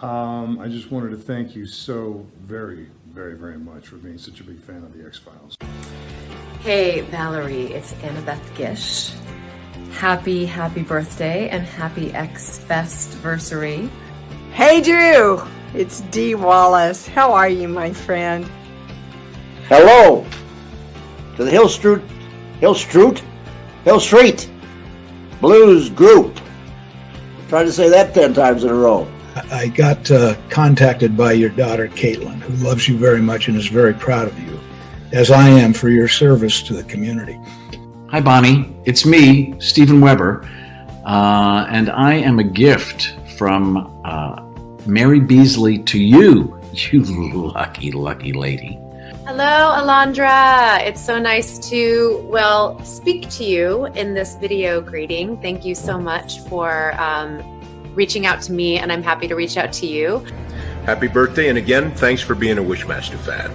I just wanted to thank you so very, very, very much for being such a big fan of the X-Files. Hey, Valerie, it's Annabeth Gish. Happy birthday and happy X-Fest-versary. Hey, Drew, it's Dee Wallace. How are you, my friend? Hello to the Hill Street Blues Group. Try to say that 10 times in a row. I got contacted by your daughter, Caitlin, who loves you very much and is very proud of you, as I am for your service to the community. Hi, Bonnie. It's me, Stephen Weber, and I am a gift from Mary Beasley to you, you lucky, lucky lady. Hello, Alondra. It's so nice to, speak to you in this video greeting. Thank you so much for reaching out to me, and I'm happy to reach out to you. Happy birthday, and again, thanks for being a Wishmaster fan.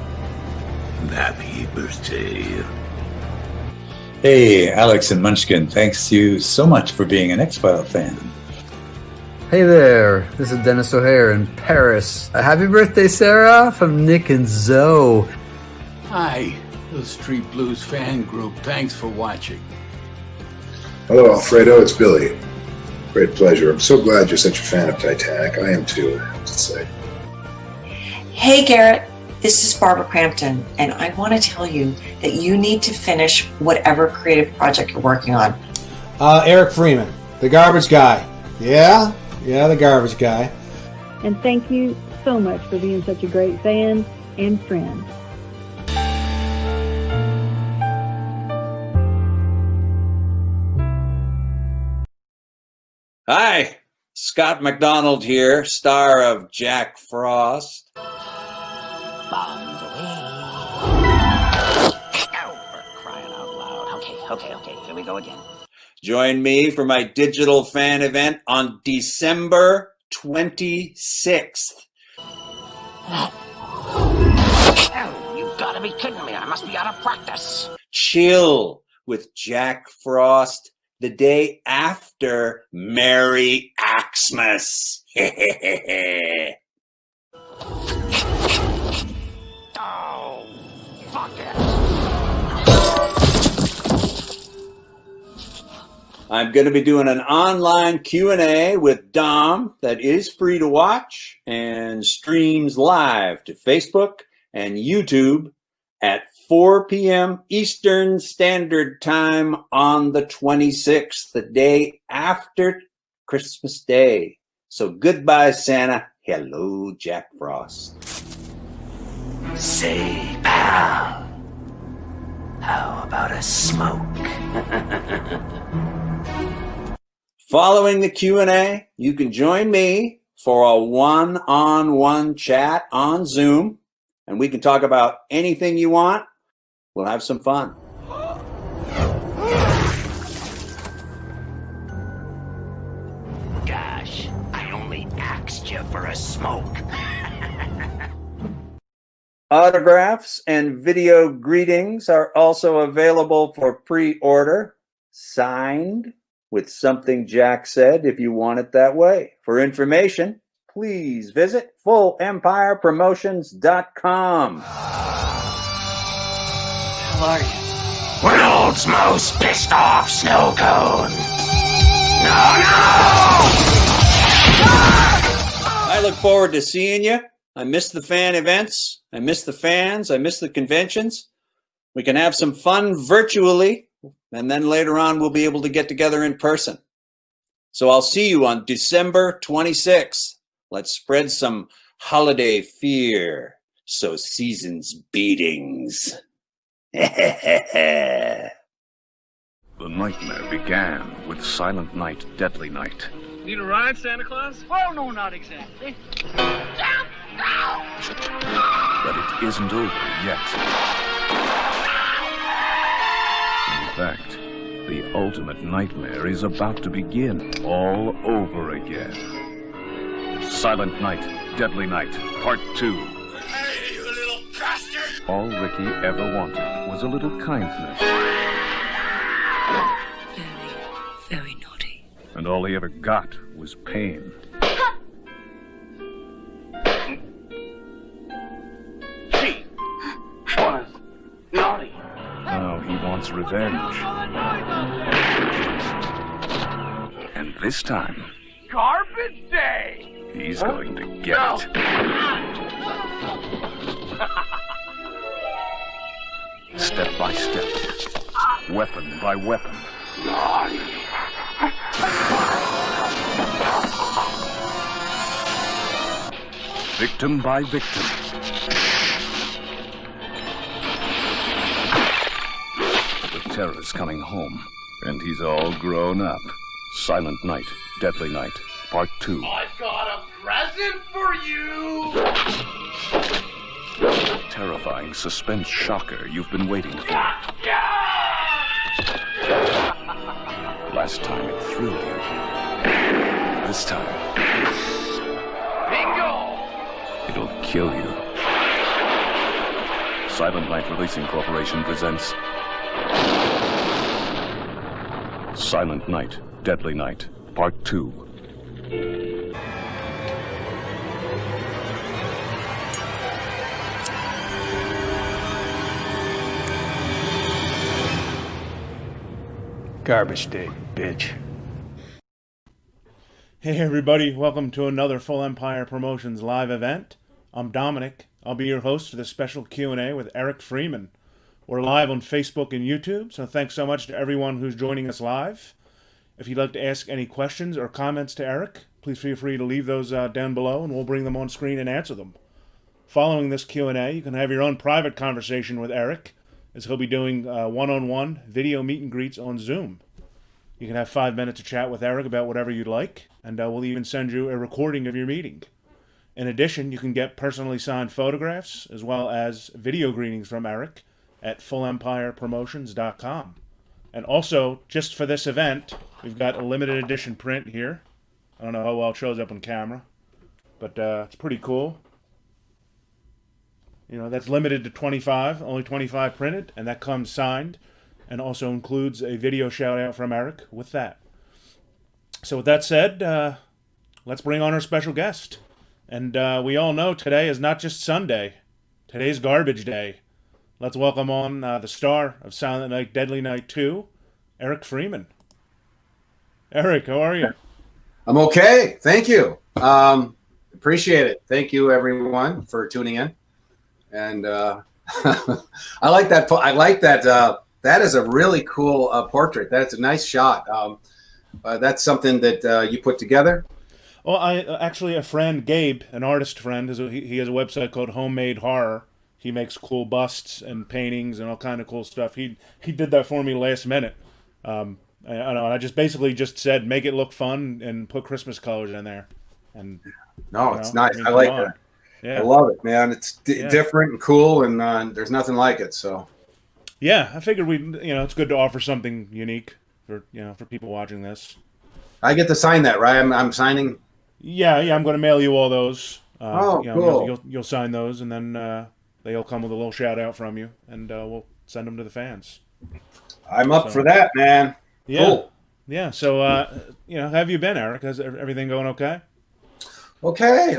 Happy birthday. Hey, Alex and Munchkin, thanks you so much for being an X-File fan. Hey there, this is Dennis O'Hare in Paris. Happy birthday, Sarah, from Nick and Zoe. Hi, the Street Blues fan group. Thanks for watching. Hello, Alfredo. It's Billy. Great pleasure. I'm so glad you're such a fan of Titanic. I am too, I have to say. Hey, Garrett. This is Barbara Crampton, and I want to tell you that you need to finish whatever creative project you're working on. Eric Freeman, the garbage guy. Yeah, the garbage guy. And thank you so much for being such a great fan and friend. Hi, Scott McDonald here, star of Jack Frost. Bombs away. Oh, for crying out loud. Okay, here we go again. Join me for my digital fan event on December 26th. Oh, you've got to be kidding me. I must be out of practice. Chill with Jack Frost the day after Merry Xmas. Oh, fuck it. I'm going to be doing an online Q&A with Dom that is free to watch and streams live to Facebook and YouTube at 4 p.m. Eastern Standard Time on the 26th, the day after Christmas Day. So goodbye, Santa. Hello, Jack Frost. Say, pal, how about a smoke? Following the Q&A, you can join me for a one-on-one chat on Zoom, and we can talk about anything you want. We'll have some fun. Gosh, I only asked you for a smoke. Autographs and video greetings are also available for pre-order, signed with something Jack said if you want it that way. For information, please visit FullEmpirePromotions.com. How are you? World's most pissed off snow cone. No! I look forward to seeing you. I miss the fan events. I miss the fans. I miss the conventions. We can have some fun virtually, and then later on we'll be able to get together in person. So I'll see you on December 26th. Let's spread some holiday fear. So season's beatings. The nightmare began with Silent Night, Deadly Night. Need a ride, Santa Claus? Well, no, not exactly. But it isn't over yet. In fact, the ultimate nightmare is about to begin all over again. Silent Night, Deadly Night, Part 2. Hey, you little bastard! All Ricky ever wanted was a little kindness. Very naughty. And all he ever got was pain. wants revenge. And this time, Garbage day! he's going to get it. Step by step, weapon by weapon. Victim by victim. The terror's coming home, and he's all grown up. Silent Night, Deadly Night, Part 2. I've got a present for you! The terrifying suspense shocker you've been waiting for. Last time it thrilled you. This time, Bingo! it'll kill you. Silent Night Releasing Corporation presents Silent Night, Deadly Night, Part 2. Garbage day, bitch. Hey everybody, welcome to another Full Empire Promotions live event. I'm Dominic. I'll be your host for this special Q&A with Eric Freeman. We're live on Facebook and YouTube, so thanks so much to everyone who's joining us live. If you'd like to ask any questions or comments to Eric, please feel free to leave those down below and we'll bring them on screen and answer them. Following this Q&A, you can have your own private conversation with Eric, as he'll be doing one-on-one video meet and greets on Zoom. You can have 5 minutes to chat with Eric about whatever you'd like, and we'll even send you a recording of your meeting. In addition, you can get personally signed photographs as well as video greetings from Eric at FullEmpirePromotions.com. And also, just for this event, we've got a limited edition print here. I don't know how well it shows up on camera, but it's pretty cool. You know, that's limited to 25, only 25 printed, and that comes signed, and also includes a video shout-out from Eric with that. So with that said, let's bring on our special guest. And we all know today is not just Sunday. Today's garbage day. Let's welcome on the star of Silent Night, Deadly Night 2, Eric Freeman. Eric, how are you? I'm okay. Thank you. Appreciate it. Thank you, everyone, for tuning in. And I like that. I like that. That is a really cool portrait. That's a nice shot. That's something that you put together. Well, actually, a friend, Gabe, an artist friend, he has a website called Homemade Horror. He makes cool busts and paintings and all kind of cool stuff. He did that for me last minute. I just basically just said, make it look fun and put Christmas colors in there. And it's nice. I like that. Yeah. I love it, man. It's different and cool, and there's nothing like it. So, yeah, I figured it's good to offer something unique for people watching this. I get to sign that, right? I'm signing. Yeah, I'm going to mail you all those. Cool. You'll sign those, and then they'll come with a little shout out from you, and we'll send them to the fans. I'm up for that, man. Yeah, cool. Yeah. So, how have you been, Eric? Has everything going okay? Okay.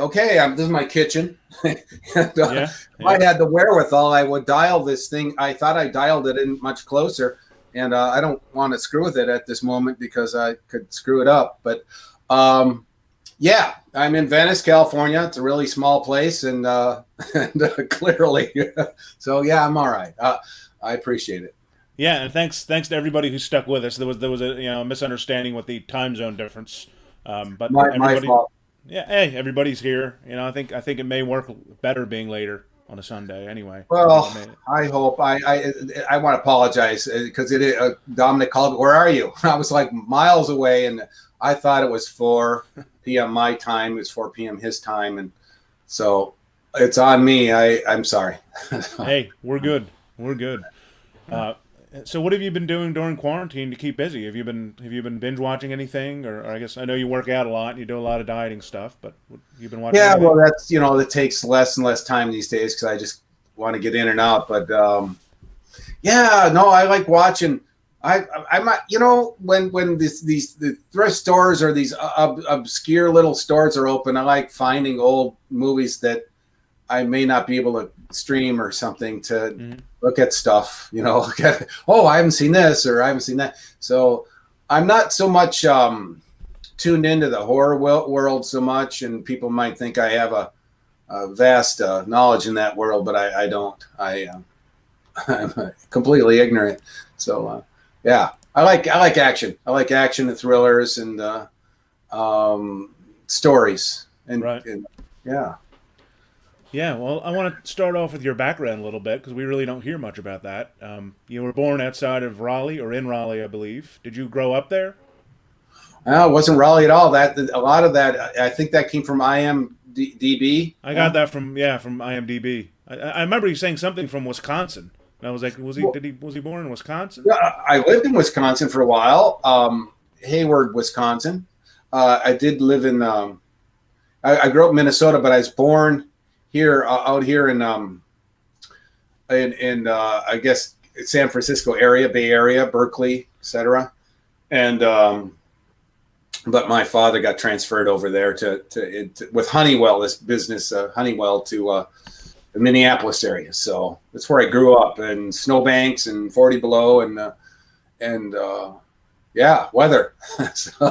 This is my kitchen. If I had the wherewithal, I would dial this thing. I thought I dialed it in much closer, and I don't want to screw with it at this moment because I could screw it up. But I'm in Venice, California. It's a really small place, and clearly, so yeah, I'm all right. I appreciate it. Yeah, and thanks to everybody who stuck with us. There was a misunderstanding with the time zone difference, but my fault. Yeah, hey, everybody's here. I think it may work better being later on a Sunday. Anyway. Well, I hope. I want to apologize because Dominic called. Where are you? I was like miles away, and I thought it was 4 p.m. my time. It was 4 p.m. his time, and so it's on me. I'm sorry. Hey, we're good. We're good. So what have you been doing during quarantine to keep busy? Have you been binge watching anything, or I guess I know you work out a lot and you do a lot of dieting stuff, but you've been watching? Yeah, anything? well, that's it takes less and less time these days because I just want to get in and out. But I like watching. I'm when the thrift stores or these obscure little stores are open, I like finding old movies that I may not be able to stream or something to look at stuff, look at, oh, I haven't seen this or I haven't seen that. So I'm not so much tuned into the horror world so much, and people might think I have a vast knowledge in that world, but I don't. I'm completely ignorant. So yeah, I like action. I like action and thrillers and stories. And yeah. Yeah, well, I want to start off with your background a little bit because we really don't hear much about that. You were born outside of Raleigh, or in Raleigh, I believe. Did you grow up there? No, it wasn't Raleigh at all. A lot of that, I think that came from IMDb. I got that from IMDb. I remember you saying something from Wisconsin. And I was like, was he born in Wisconsin? Yeah, I lived in Wisconsin for a while. Hayward, Wisconsin. I did live in. I grew up in Minnesota, but I was born here, out here in I guess San Francisco area, Bay Area, Berkeley, etc. And but my father got transferred over there with Honeywell, this business, Honeywell, to the Minneapolis area. So that's where I grew up, and snowbanks and 40 below and yeah, weather. So,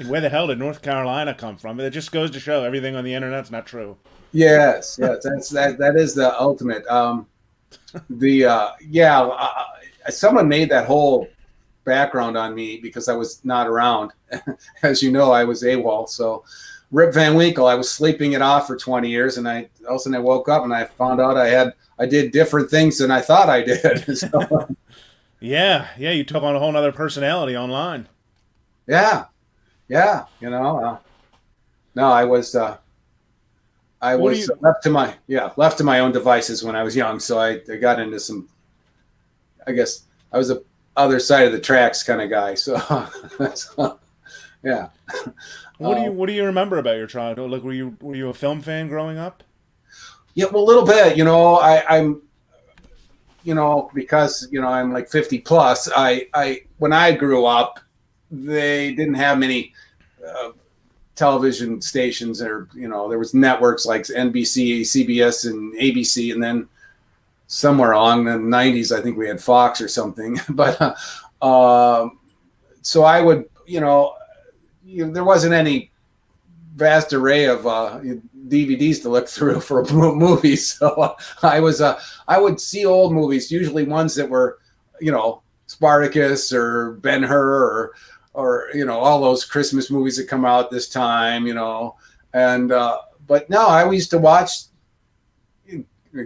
where the hell did North Carolina come from? It just goes to show everything on the internet's not true. Yes, that is the ultimate. Someone made that whole background on me because I was not around. As you know, I was AWOL. So Rip Van Winkle, I was sleeping it off for 20 years, and all of a sudden I woke up and I found out I did different things than I thought I did. So, yeah, you took on a whole other personality online. Yeah, no, I was left to my own devices when I was young. So I got into some, I guess I was a other side of the tracks kind of guy. So, yeah. What do you remember about your childhood? Like, were you a film fan growing up? Yeah, well, a little bit. I'm because I'm like 50 plus. When I grew up, they didn't have many television stations, or there was networks like NBC, CBS, and ABC, and then somewhere along the 90s, I think we had Fox or something. But so I would, there wasn't any vast array of DVDs to look through for movies. So I would see old movies, usually ones that were, Spartacus or Ben-Hur or all those Christmas movies that come out this time, and but no, I used to watch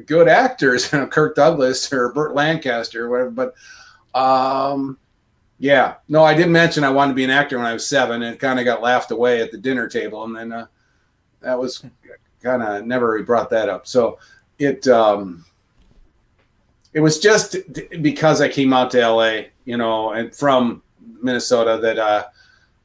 good actors, Kirk Douglas or Burt Lancaster or whatever. But yeah, no, I didn't mention I wanted to be an actor when I was 7. It kind of got laughed away at the dinner table, and then that was kind of never brought that up. So it was just because I came out to LA, and from Minnesota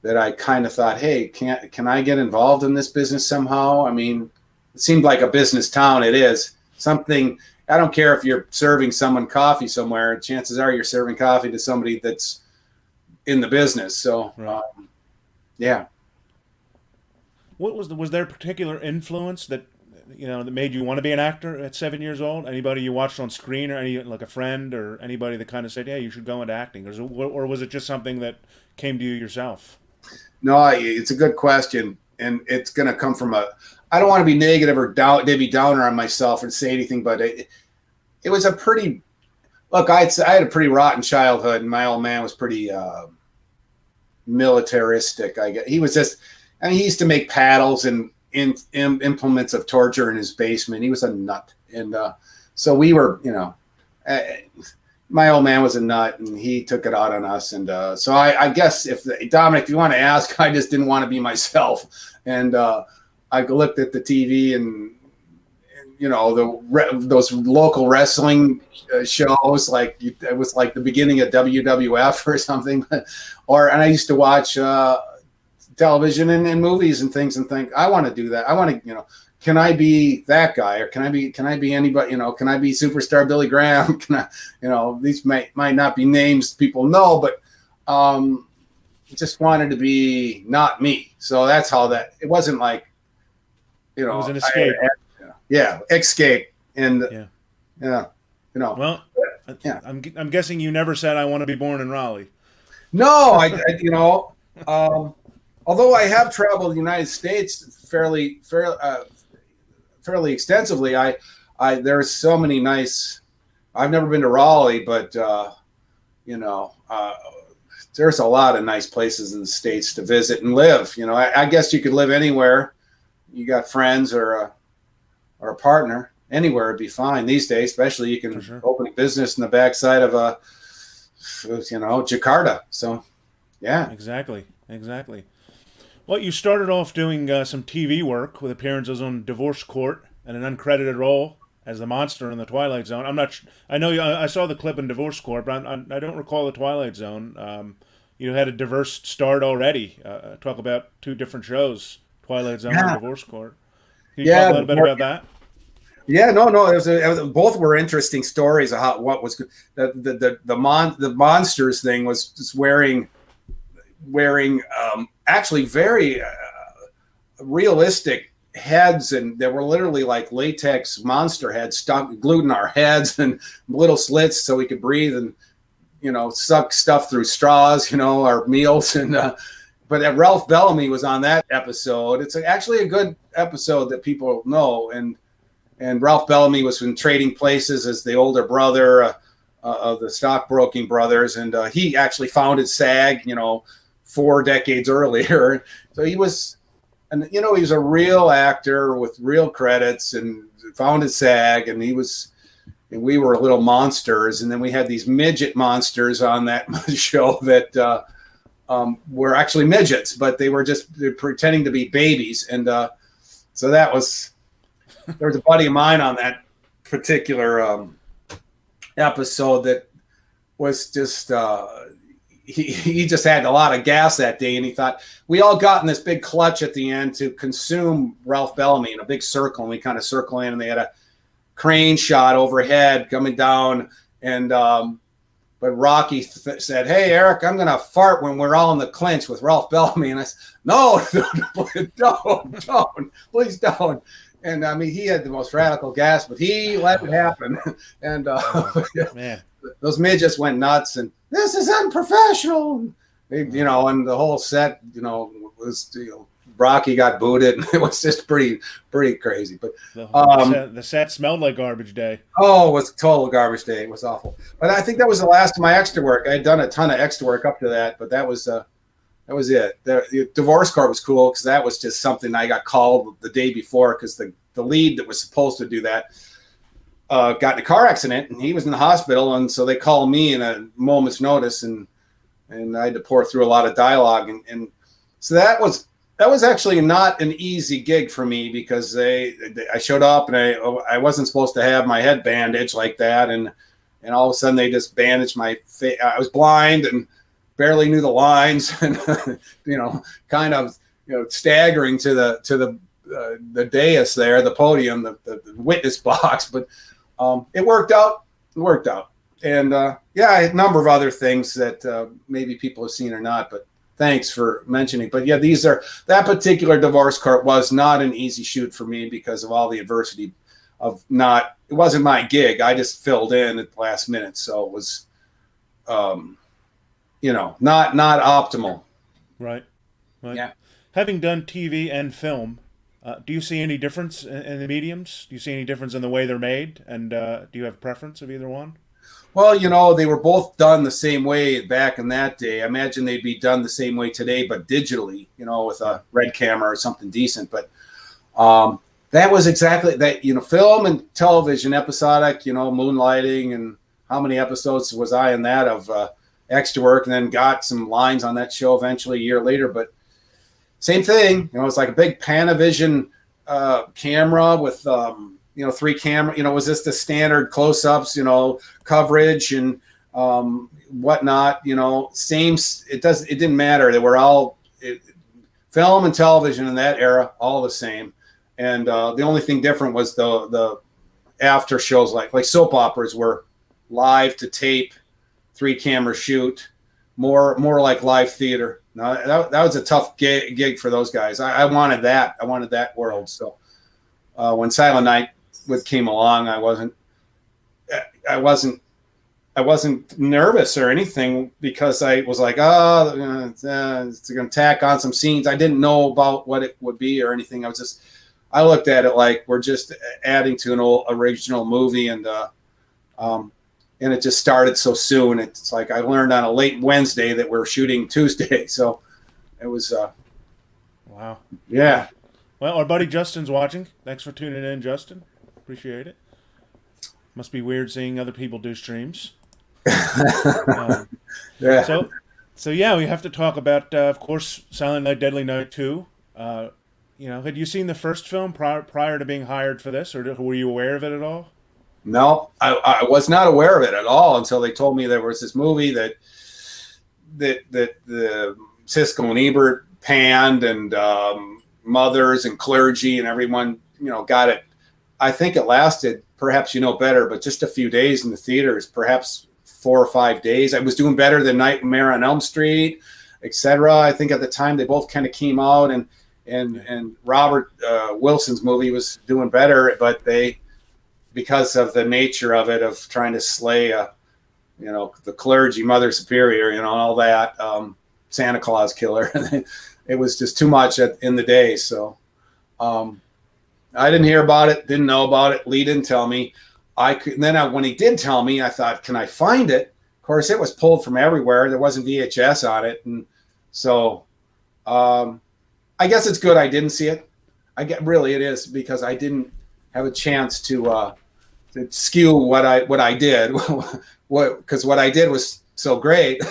that I kind of thought, hey, can I get involved in this business somehow? I mean, it seemed like a business town. It is something. I don't care if you're serving someone coffee somewhere. Chances are you're serving coffee to somebody that's in the business. So, yeah. What was there a particular influence that that made you want to be an actor at 7 years old? Anybody you watched on screen, or like a friend or anybody that kind of said, "Yeah, you should go into acting," or was it just something that came to you yourself? No, it's a good question, and it's going to come from I don't want to be negative or Debbie Downer on myself and say anything, but it was a pretty. Look, I had a pretty rotten childhood, and my old man was pretty militaristic. I guess he was just. I mean, he used to make paddles and implements of torture in his basement. He was a nut, and so we were, my old man was a nut, and he took it out on us. And so I guess Dominic, if you want to ask, I just didn't want to be myself, and I looked at the TV and those local wrestling shows, like it was like the beginning of WWF or something, and I used to watch television and movies and things and think, I want to do that. I want to, can I be that guy, or can I be anybody, can I be superstar Billy Graham? Can I, these might not be names people know, but just wanted to be not me. So that's how it wasn't like, it was an escape. Escape. And Well, Yeah. I'm guessing you never said I want to be born in Raleigh. No, although I have traveled the United States fairly extensively, there's so many nice. I've never been to Raleigh, but there's a lot of nice places in the States to visit and live. I guess you could live anywhere. You got friends or a partner, anywhere would be fine these days. Especially you can open a business in the backside of Jakarta. So, yeah, exactly. Well, you started off doing some TV work with appearances on Divorce Court and an uncredited role as the monster in the Twilight Zone. I'm not. I know I saw the clip in Divorce Court, but I don't recall the Twilight Zone. You had a diverse start already. Talk about two different shows: Twilight Zone and Divorce Court. Can you talk a little bit about that? Yeah, no. Both were interesting stories of what was the monsters thing was just wearing actually very realistic heads, and they were literally like latex monster heads glued in our heads and little slits so we could breathe and suck stuff through straws, our meals. And but Ralph Bellamy was on that episode. It's actually a good episode that people know, and Ralph Bellamy was in Trading Places as the older brother of the stockbroking brothers, and he actually founded SAG 4 decades earlier. So he was he was a real actor with real credits and founded SAG, and we were little monsters. And then we had these midget monsters on that show that were actually midgets, but they're pretending to be babies. And so there was a buddy of mine on that particular episode that was just he just had a lot of gas that day, and he thought we all got in this big clutch at the end to consume Ralph Bellamy in a big circle, and we kind of circle in, and they had a crane shot overhead coming down, and but Rocky said, "Hey Eric, I'm gonna fart when we're all in the clinch with Ralph Bellamy," and I said, "No, don't, please don't." And I mean, he had the most radical gas, but he let it happen, and man. Those midgets went nuts, and this is unprofessional. And the whole set, was Rocky got booted, and it was just pretty crazy. But the set smelled like garbage day. Oh, it was total garbage day. It was awful. But I think that was the last of my extra work. I had done a ton of extra work up to that, but that was it. The Divorce Court was cool because that was just something I got called the day before because the lead that was supposed to do that got in a car accident, and he was in the hospital, and so they called me in a moment's notice, and I had to pour through a lot of dialogue, and so that was actually not an easy gig for me because I showed up and I wasn't supposed to have my head bandaged like that, and all of a sudden they just bandaged my face. I was blind and barely knew the lines, and kind of staggering to the dais there, the podium, the witness box, but it worked out. And a number of other things that maybe people have seen or not, but thanks for mentioning. But yeah, that particular Divorce Court was not an easy shoot for me because of all the adversity it wasn't my gig. I just filled in at the last minute. So it was, not optimal. Right. Yeah. Having done TV and film, do you see any difference in the mediums? Do you see any difference in the way they're made? And do you have preference of either one? Well, they were both done the same way back in that day. I imagine they'd be done the same way today, but digitally, with a red camera or something decent. But that was exactly that, film and television, episodic, Moonlighting, and how many episodes was I in that of extra work, and then got some lines on that show eventually a year later. But same thing, it's like a big Panavision camera with, 3 camera, was this the standard close-ups, coverage and whatnot, same, it didn't matter. They were all film and television in that era, all the same. And the only thing different was the after shows, like soap operas were live to tape, 3 camera shoot, more like live theater. Now that was a tough gig for those guys. I wanted that. I wanted that world. So when Silent Night came along, I wasn't I wasn't nervous or anything because I was like, oh, it's going to tack on some scenes. I didn't know about what it would be or anything. I looked at it like we're just adding to an old original movie, and it just started so soon. It's like I learned on a late Wednesday that we're shooting Tuesday, so it was. Wow. Yeah. Well, our buddy Justin's watching. Thanks for tuning in, Justin. Appreciate it. Must be weird seeing other people do streams. Yeah. So yeah, we have to talk about, of course, Silent Night, Deadly Night 2. Had you seen the first film prior to being hired for this, or were you aware of it at all? No, I was not aware of it at all until they told me there was this movie that the Siskel and Ebert panned, and mothers and clergy and everyone, got it. I think it lasted, perhaps better, but just a few days in the theaters, perhaps 4 or 5 days. I was doing better than Nightmare on Elm Street, etc. I think at the time they both kind of came out, and Robert Wilson's movie was doing better, but because of the nature of it, of trying to slay the clergy, Mother Superior, all that, Santa Claus killer, it was just too much in the day. So I didn't hear about it, didn't know about it. Lee didn't tell me. When he did tell me, I thought, can I find it? Of course, it was pulled from everywhere. There wasn't VHS on it. And so I guess it's good I didn't see it. Really it is, because I didn't have a chance to skew what I did. Because what I did was so great.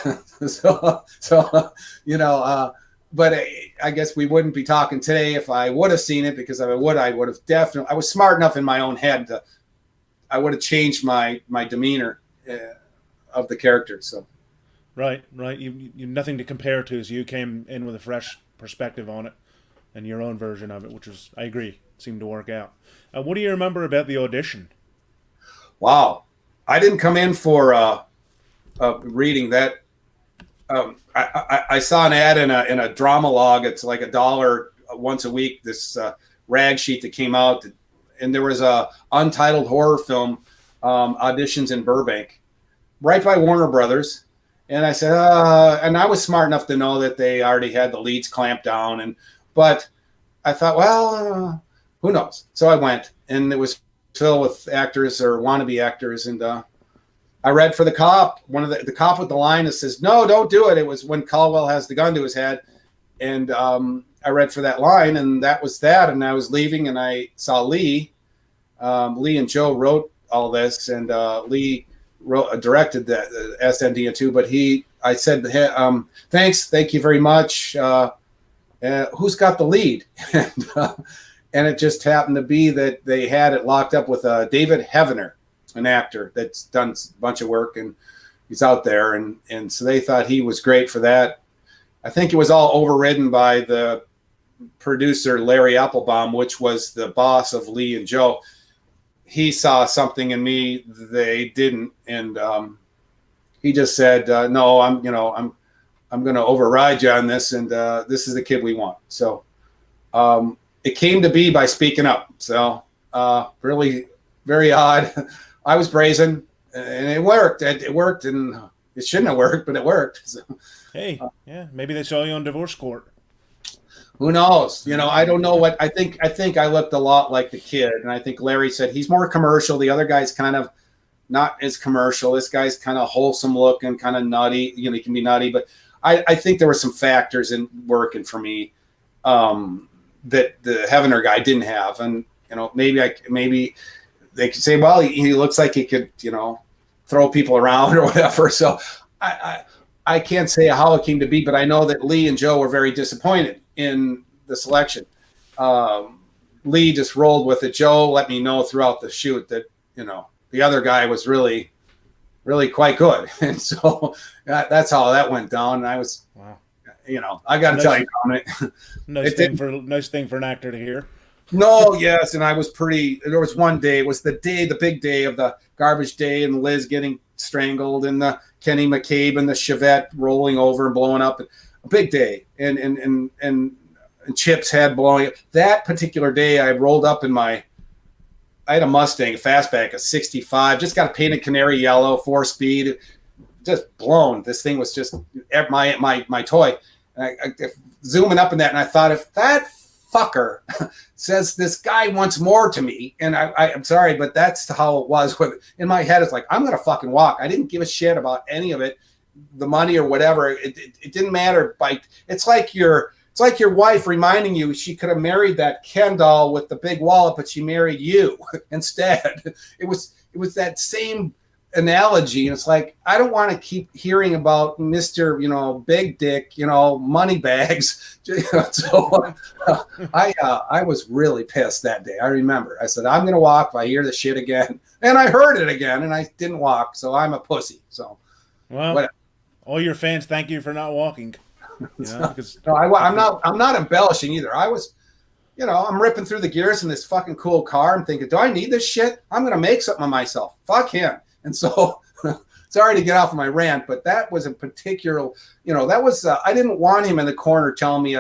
But I guess we wouldn't be talking today if I would have seen it, because I would have definitely. I was smart enough in my own head I would have changed my demeanor of the character. So, right. You nothing to compare to, so you came in with a fresh perspective on it and your own version of it, which was, I agree, seemed to work out. What do you remember about the audition? Wow, I didn't come in for reading that. I saw an ad in a drama log. It's like $1 once a week. This rag sheet that came out, and there was a untitled horror film auditions in Burbank, right by Warner Brothers. And I said, and I was smart enough to know that they already had the leads clamped down, but I thought, well, who knows? So I went, and it was filled with actors or wannabe actors, and I read for the cop, the cop with the line that says, "No, don't do it." It was when Caldwell has the gun to his head. And I read for that line, and that was that. And I was leaving, and I saw Lee. Lee and Joe wrote all this, and Lee directed that SND too. But I said, hey, thank you very much. Who's got the lead? And it just happened to be that they had it locked up with David Heavener, an actor that's done a bunch of work, and he's out there. And so they thought he was great for that. I think it was all overridden by the producer, Larry Applebaum, which was the boss of Lee and Joe. He saw something in me they didn't. And he just said, no, I'm going to override you on this. And this is the kid we want. So it came to be by speaking up. So really very odd. I was brazen, and it worked. It worked, and it shouldn't have worked, but it worked. So, hey, yeah, maybe they saw you on divorce court. Who knows? I don't know what I think. I think I looked a lot like the kid, and I think Larry said he's more commercial. The other guy's kind of not as commercial. This guy's kind of wholesome looking, kind of nutty. He can be nutty, but I think there were some factors in working for me that the Heavener guy didn't have, and maybe they could say, well, he looks like he could, throw people around or whatever. So I can't say how it came to be, but I know that Lee and Joe were very disappointed in the selection. Lee just rolled with it. Joe let me know throughout the shoot that, the other guy was really, really quite good. And so that's how that went down. And I was, wow. I got to tell you, Dominic. Nice thing for an actor to hear. No, yes, and I was there was one day, it was the big day of the garbage day, and Liz getting strangled, and the Kenny McCabe and the Chevette rolling over and blowing up. A big day, and Chip's head blowing up. That particular day, I rolled up in my I had a Mustang, a fastback, a 65, just got painted canary yellow, 4-speed, just blown. This thing was just my toy. And I zooming up in that, and I thought, if that fucker says this guy wants more to me, and I'm sorry, but that's how it was. In my head, it's like, I'm going to fucking walk. I didn't give a shit about any of it, the money or whatever. It didn't matter. It's like your wife reminding you she could have married that Ken doll with the big wallet, but she married you instead. It was that same analogy. And it's like, I don't want to keep hearing about Mr. Big Dick, money bags. So I was really pissed that day. I remember. I said, I'm going to walk if I hear this shit again. And I heard it again, and I didn't walk. So I'm a pussy. So, well, whatever. All your fans thank you for not walking. No, I'm not embellishing either. I was, I'm ripping through the gears in this fucking cool car. I'm thinking, do I need this shit? I'm going to make something of myself. Fuck him. And so, sorry to get off of my rant, but that was a particular, that was, I didn't want him in the corner telling me,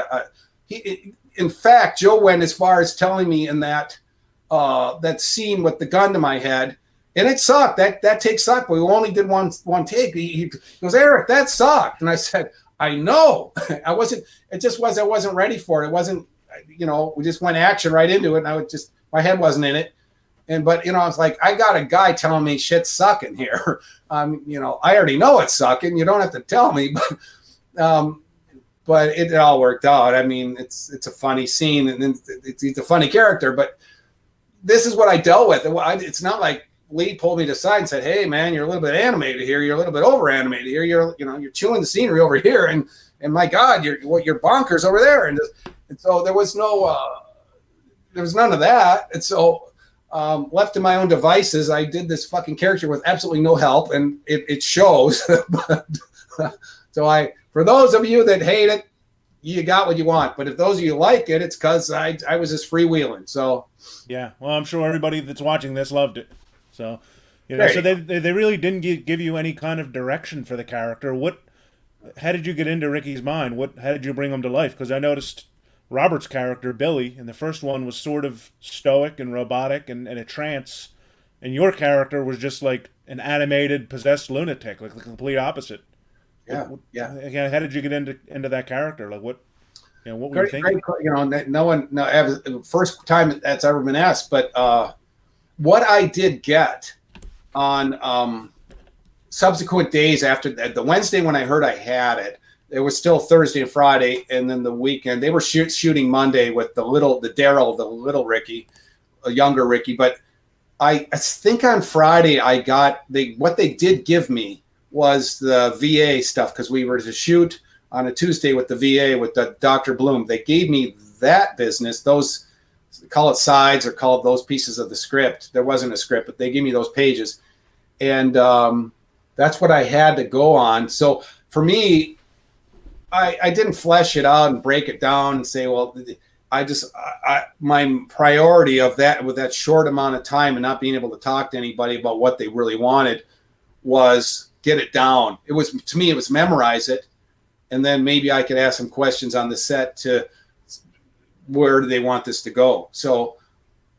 in fact, Joe went as far as telling me in that scene with the gun to my head, and it sucked. That take sucked, but we only did one take. He goes, Eric, that sucked. And I said, I know. I wasn't ready for it. It wasn't, we just went action right into it. And my head wasn't in it. But I was like, I got a guy telling me shit's sucking here. I already know it's sucking. You don't have to tell me, but it all worked out. I mean, it's a funny scene, and he's a funny character, but this is what I dealt with. It's not like Lee pulled me to the side and said, hey man, you're a little bit animated here. You're a little bit over animated here. You're chewing the scenery over here. And my God, you're bonkers over there. And so there was none of that. And so, left to my own devices, I did this fucking character with absolutely no help, and it shows. So for those of you that hate it, you got what you want. But if those of you like it, it's because I was just freewheeling. So yeah, well, I'm sure everybody that's watching this loved it. So so they really didn't give you any kind of direction for the character. How did you get into Ricky's mind? How did you bring him to life? Because I noticed Robert's character, Billy, in the first one was sort of stoic and robotic and in a trance. And your character was just like an animated, possessed lunatic, like the complete opposite. Yeah, Again, how did you get into that character? Like what were you thinking? First time that's ever been asked. But what I did get on subsequent days after the Wednesday when I heard I had it, it was still Thursday and Friday, and then the weekend they were shooting Monday with the Daryl, the little Ricky, a younger Ricky. But I think on Friday what they did give me was the VA stuff, because we were to shoot on a Tuesday with the VA with the Dr. Bloom. They gave me that business, those, call it sides or call it those pieces of the script. There wasn't a script, but they gave me those pages, and that's what I had to go on. So for me, I didn't flesh it out and break it down and say, well, my priority of that with that short amount of time and not being able to talk to anybody about what they really wanted was get it down. It was memorize it. And then maybe I could ask some questions on the set to where do they want this to go? So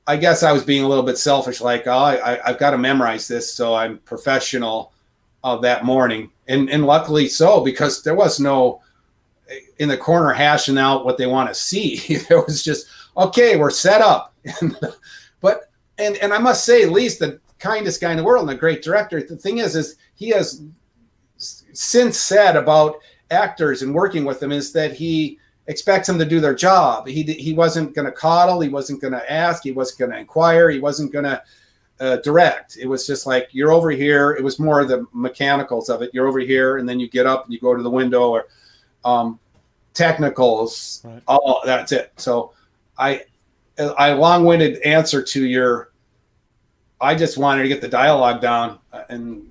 I guess I was being a little bit selfish, like, I've got to memorize this so I'm professional that morning. And luckily so, because there was no in the corner hashing out what they want to see. There was just, okay, we're set up. But I must say, Lee's the kindest guy in the world and a great director. The thing is he has since said about actors and working with them is that he expects them to do their job. He wasn't going to coddle. He wasn't going to ask. He wasn't going to inquire. He wasn't going to direct. It was just like, you're over here. It was more of the mechanicals of it. You're over here, and then you get up and you go to the window, or technicals. Right. All that's it. So I long-winded answer to your, I just wanted to get the dialogue down, and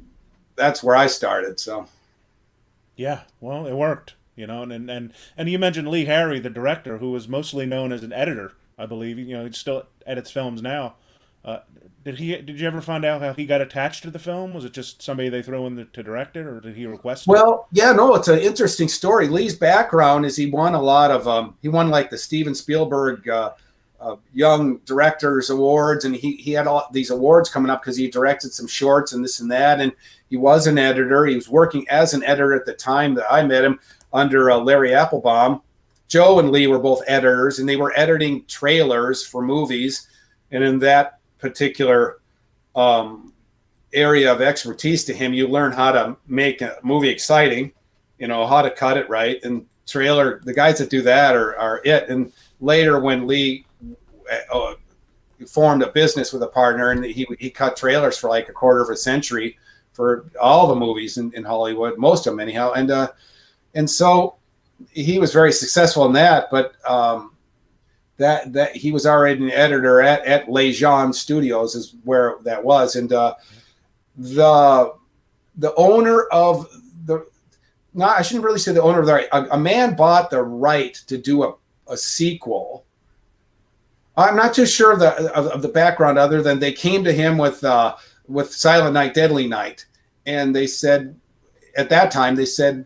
that's where I started. So yeah, well, it worked, and you mentioned Lee Harry, the director, who was mostly known as an editor, I believe. He still edits films now. Did you ever find out how he got attached to the film? Was it just somebody they threw in to direct it, or did he request it? Well, yeah, no, it's an interesting story. Lee's background is he won a lot of he won like the Steven Spielberg Young Directors Awards, and he had all these awards coming up because he directed some shorts and this and that, and he was an editor. He was working as an editor at the time that I met him under Larry Applebaum. Joe and Lee were both editors, and they were editing trailers for movies, and in that particular area of expertise to him, you learn how to make a movie exciting, how to cut it right, and trailer, the guys that do that are it. And later when Lee formed a business with a partner, and he cut trailers for like a quarter of a century for all the movies in Hollywood, most of them anyhow, and so he was very successful in that. But that he was already an editor at Lejeune Studios is where that was, and the owner of I shouldn't really say the owner of the right. A man bought the right to do a sequel. I'm not too sure of the background, other than they came to him with Silent Night, Deadly Night, and they said, at that time, they said,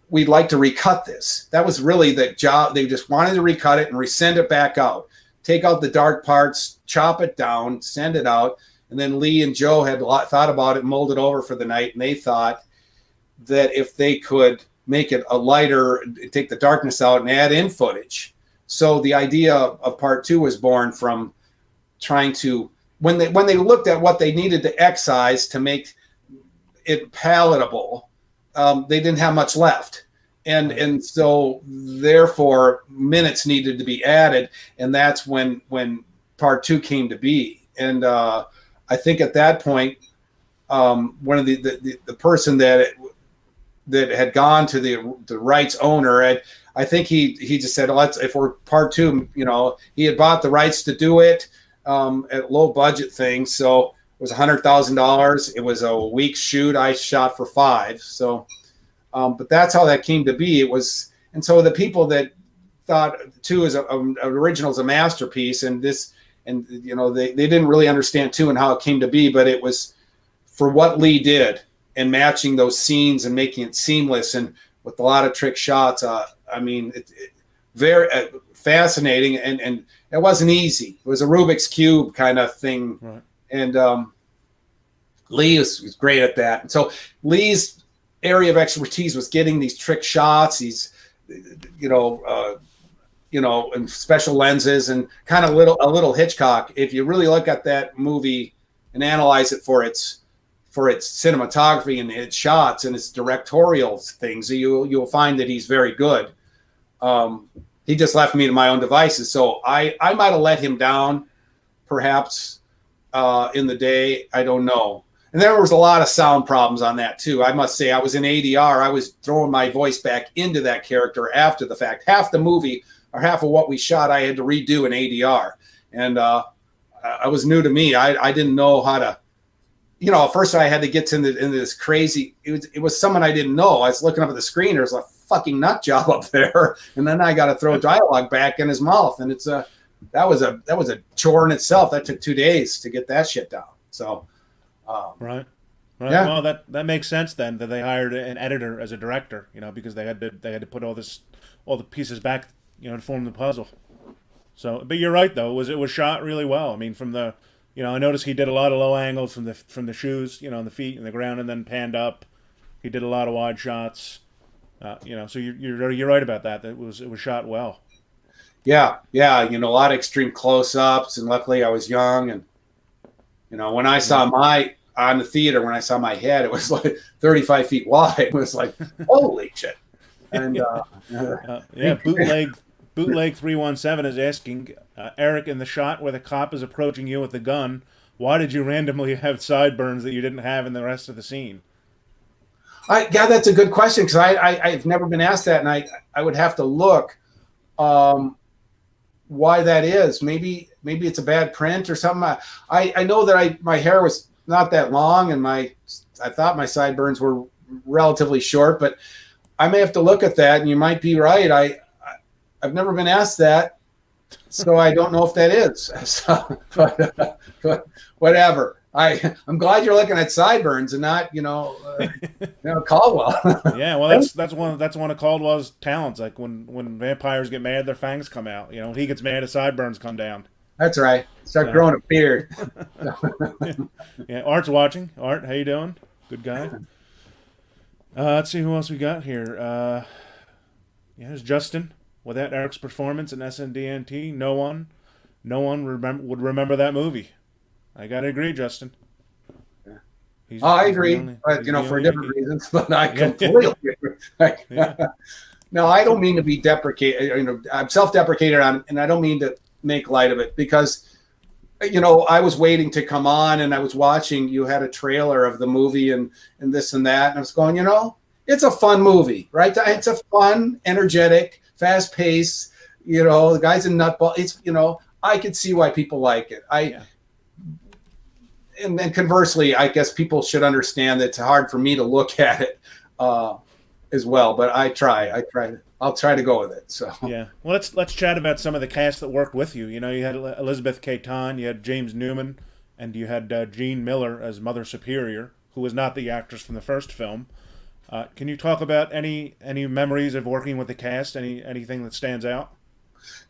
we'd like to recut this. That was really the job. They just wanted to recut it and resend it back out, take out the dark parts, chop it down, send it out. And then Lee and Joe had thought about it, mold it over for the night, and they thought that if they could make it a lighter, take the darkness out and add in footage. So the idea of part 2 was born from trying to, when they looked at what they needed to excise to make it palatable, they didn't have much left. And so therefore minutes needed to be added. And that's when part 2 came to be. And I think at that point, one of the person that had gone to the rights owner, I think he just said, if we're part 2, he had bought the rights to do it at low budget things. So it was $100,000. It was a week's shoot. I shot for 5. So, but that's how that came to be. It was, and so the people that thought 2 as original is a masterpiece, and this, and they didn't really understand 2 and how it came to be, but it was for what Lee did and matching those scenes and making it seamless and with a lot of trick shots. I mean, very fascinating, and it wasn't easy. It was a Rubik's Cube kind of thing. Right. And Lee was great at that. And so Lee's area of expertise was getting these trick shots, these, and special lenses, and kind of a little Hitchcock. If you really look at that movie and analyze it for its cinematography and its shots and its directorial things, you'll find that he's very good. He just left me to my own devices. So I might have let him down, perhaps, in the day. I don't know. And there was a lot of sound problems on that too. I must say, I was in ADR. I was throwing my voice back into that character after the fact. Half the movie or half of what we shot, I had to redo in ADR. And I was new to me. I didn't know how to, at first I had to get into this crazy, it was someone I didn't know. I was looking up at the screen. There's a fucking nut job up there. And then I got to throw dialogue back in his mouth. And that was a chore in itself. That took 2 days to get that shit down. So, right. Yeah. Well, that makes sense then, that they hired an editor as a director, because they had to put all the pieces back, to form the puzzle. So, but you're right though. It was shot really well. I mean, from the, I noticed he did a lot of low angles from the shoes, and the feet and the ground, and then panned up. He did a lot of wide shots. So you're right about that. It was shot well. Yeah. A lot of extreme close-ups, and luckily I was young, and when I saw on the theater, when I saw my head, it was like 35 feet wide. It was like, holy shit. And bootleg 317 is asking, Eric, in the shot where the cop is approaching you with the gun, why did you randomly have sideburns that you didn't have in the rest of the scene? That's a good question, because I've never been asked that, and I would have to look why that is. Maybe it's a bad print or something. I know that my hair was not that long, and I thought my sideburns were relatively short, but I may have to look at that, and you might be right. I've never been asked that, so I don't know if that is. So, but whatever. I'm glad you're looking at sideburns and not, Caldwell. Yeah, well, that's one of Caldwell's talents. Like when vampires get mad, their fangs come out. When he gets mad, his sideburns come down. That's right. Start growing a beard. Yeah, Art's watching. Art, how you doing? Good guy. Let's see who else we got here. There's Justin. Without Eric's performance in SNDNT, no one would remember that movie. I gotta agree, Justin. I agree, but for different reasons. But I completely agree. No, I don't mean to be deprecated. I'm self-deprecated on, and I don't mean to make light of it because, I was waiting to come on, and I was watching. You had a trailer of the movie, and this and that, and I was going, it's a fun movie, right? It's a fun, energetic, fast-paced. The guy's a nutball. It's I could see why people like it. And then conversely, I guess people should understand that it's hard for me to look at it as well. But I'll try to go with it. So yeah, well, let's chat about some of the cast that worked with you. You had Elizabeth Caton, you had James Newman, and you had Jean Miller as Mother Superior, who was not the actress from the first film. Can you talk about any memories of working with the cast? Anything that stands out?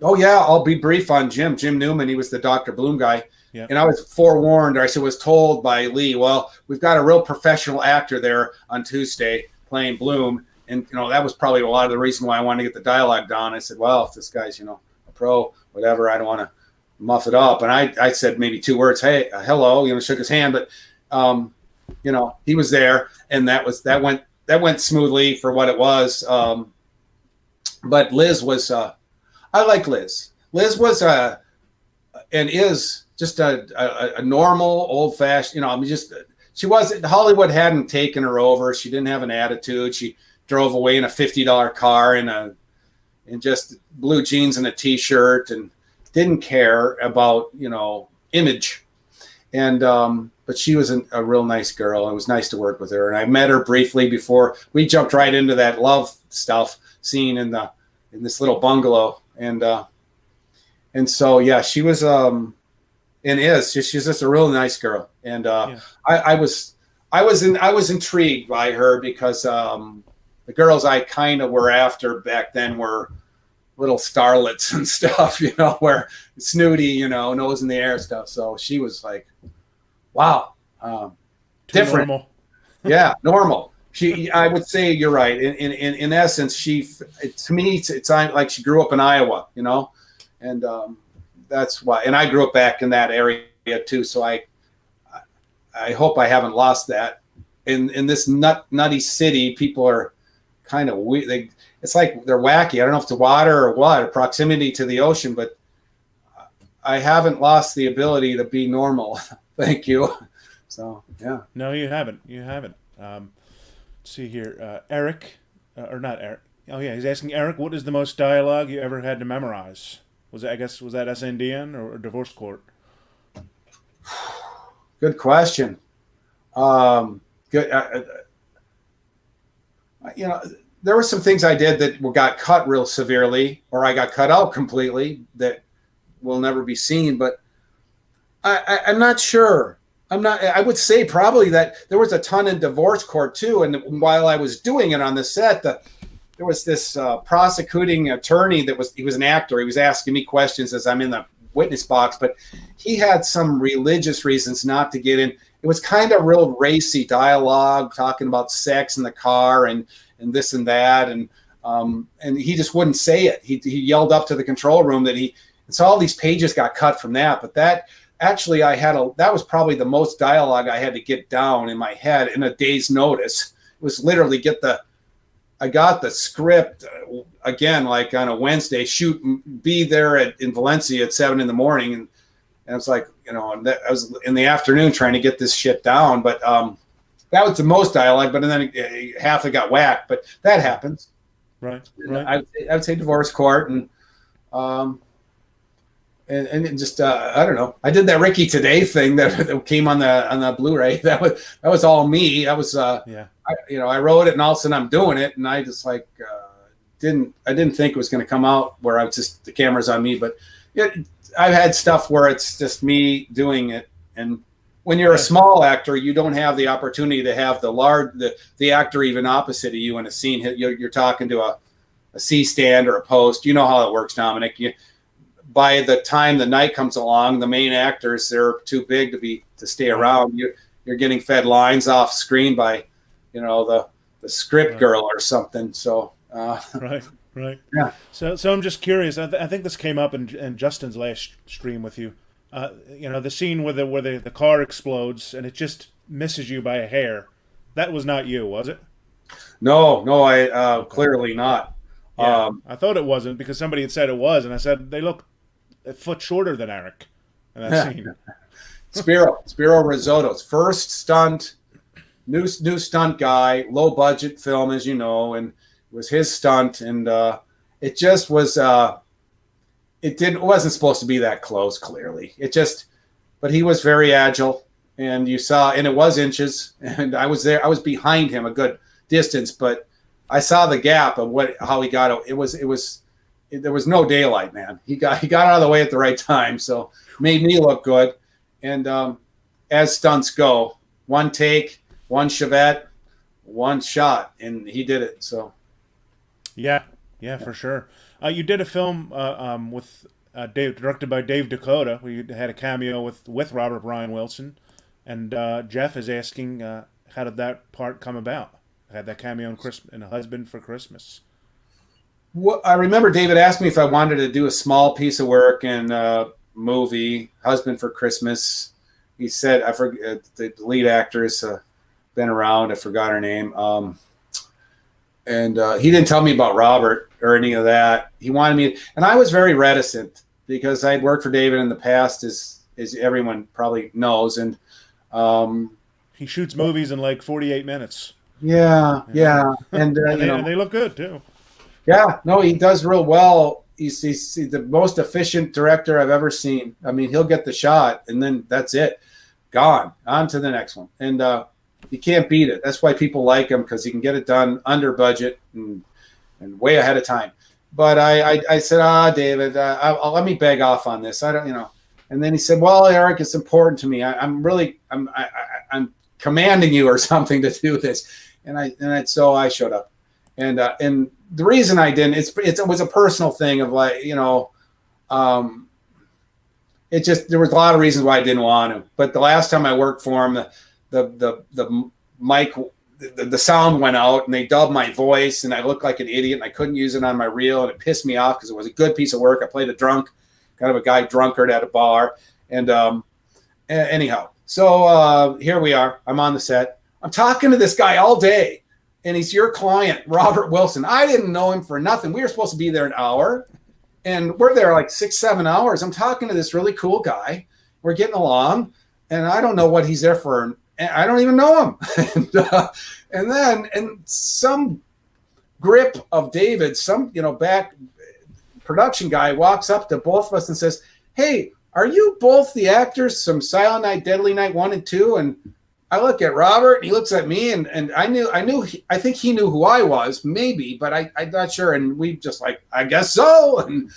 Oh yeah, I'll be brief on Jim Newman. He was the Dr. Bloom guy. Yeah. And I was forewarned, or I was told by Lee, well, we've got a real professional actor there on Tuesday playing Bloom. And, that was probably a lot of the reason why I wanted to get the dialogue down. I said, well, if this guy's, a pro, whatever, I don't want to muff it up. And I said maybe 2 words, hey, hello, shook his hand. But, he was there, and that went smoothly for what it was. But Liz was, I like Liz. Liz was and is just a normal, old-fashioned, she wasn't, Hollywood hadn't taken her over. She didn't have an attitude. She drove away in a $50 car in just blue jeans and a T-shirt and didn't care about, image. And, but she was a real nice girl. It was nice to work with her. And I met her briefly before we jumped right into that love stuff scene in this little bungalow. And so, yeah, she was, and is, she's just a real nice girl. And I was intrigued by her because the girls I kind of were after back then were little starlets and stuff, where snooty, nose in the air stuff. So she was like, wow, different. Normal. Yeah, normal. I would say you're right. In essence, to me, it's like she grew up in Iowa, and that's why. And I grew up back in that area too. So I hope I haven't lost that. In this nutty city, people are kind of weird. It's like they're wacky. I don't know if it's water or what, or proximity to the ocean, but I haven't lost the ability to be normal. Thank you. So yeah. No, you haven't. You haven't. Let's see here, Eric, or not Eric. Oh yeah, he's asking Eric, what is the most dialogue you ever had to memorize? Was that SNDN or Divorce Court? Good question. Good. There were some things I did that got cut real severely, or I got cut out completely that will never be seen. But I'm not sure. I would say probably that there was a ton in Divorce Court too. And while I was doing it on the set, there was this prosecuting attorney he was an actor. He was asking me questions as I'm in the witness box, but he had some religious reasons not to get in. It was kind of real racy dialogue, talking about sex in the car and this and that. And he just wouldn't say it. He yelled up to the control room so all these pages got cut from that. But that actually, that was probably the most dialogue I had to get down in my head in a day's notice. It was literally I got the script again, like on a Wednesday, be there in Valencia at 7 a.m. And I was like, and I was in the afternoon trying to get this shit down. But that was the most dialogue. But then half it got whacked. But that happens. Right. I would say Divorce Court and just I don't know. I did that Ricky Today thing that came on the Blu-ray. That was all me. That was I wrote it and all of a sudden I'm doing it and I just like I didn't think it was going to come out where the camera's on me. But I've had stuff where it's just me doing it and when you're a small actor, you don't have the opportunity to have the actor even opposite of you in a scene. You're talking to a C-stand or a post. You know how it works, Dominic. By the time the night comes along, the main actors, they're too big to stay around. You're getting fed lines off screen by, the script girl or something. So right. Yeah. So I'm just curious. I think this came up in Justin's last stream with you. The scene where the car explodes and it just misses you by a hair. That was not you, was it? No, I clearly not. Yeah, I thought it wasn't because somebody had said it was, and I said they look a foot shorter than Eric in that scene. Spiro Risotto's first stunt, new stunt guy, low budget film, as you know, and it was his stunt, and it just was. It wasn't supposed to be that close. Clearly, but he was very agile, and you saw, and it was inches, and I was there. I was behind him a good distance, but I saw the gap of how he got it. There was no daylight, man. He got out of the way at the right time, so made me look good. And as stunts go, one take, one Chevette, one shot, and he did it. So yeah, for sure. You did a film with directed by Dave Dakota. We had a cameo with Robert Brian Wilson, and Jeff is asking, how did that part come about? I had that cameo in A Husband for Christmas. Well, I remember David asked me if I wanted to do a small piece of work in a movie, Husband for Christmas. He said, I forget, the lead actress been around. I forgot her name. And he didn't tell me about Robert or any of that. He wanted me, and I was very reticent because I'd worked for David in the past, as everyone probably knows. And he shoots movies in like 48 minutes. Yeah. And, and they look good too. Yeah, no, he does real well. He's the most efficient director I've ever seen. I mean, he'll get the shot, and then that's it. Gone. On to the next one. And you can't beat it. That's why people like him, because he can get it done under budget and way ahead of time. But I said, David, let me beg off on this. I don't, And then he said, well, Eric, it's important to me. I'm commanding you or something to do this. So I showed up. And the reason I didn't, it was a personal thing of like, there was a lot of reasons why I didn't want to. But the last time I worked for him, the mic, the sound went out and they dubbed my voice and I looked like an idiot and I couldn't use it on my reel, and it pissed me off because it was a good piece of work. I played a drunk, kind of a guy drunkard at a bar. And anyhow, so here we are. I'm on the set. I'm talking to this guy all day. And he's your client, Robert Wilson. I didn't know him for nothing. We were supposed to be there an hour, and we're there like 6-7 hours. I'm talking to this really cool guy. We're getting along, and I don't know what he's there for. I don't even know him. and then some grip of David, back production guy walks up to both of us and says, "Hey, are you both the actors from Silent Night, Deadly Night 1 and 2?" And I look at Robert, and he looks at me, and I think he knew who I was, maybe, but I'm not sure. And we just like, I guess so. And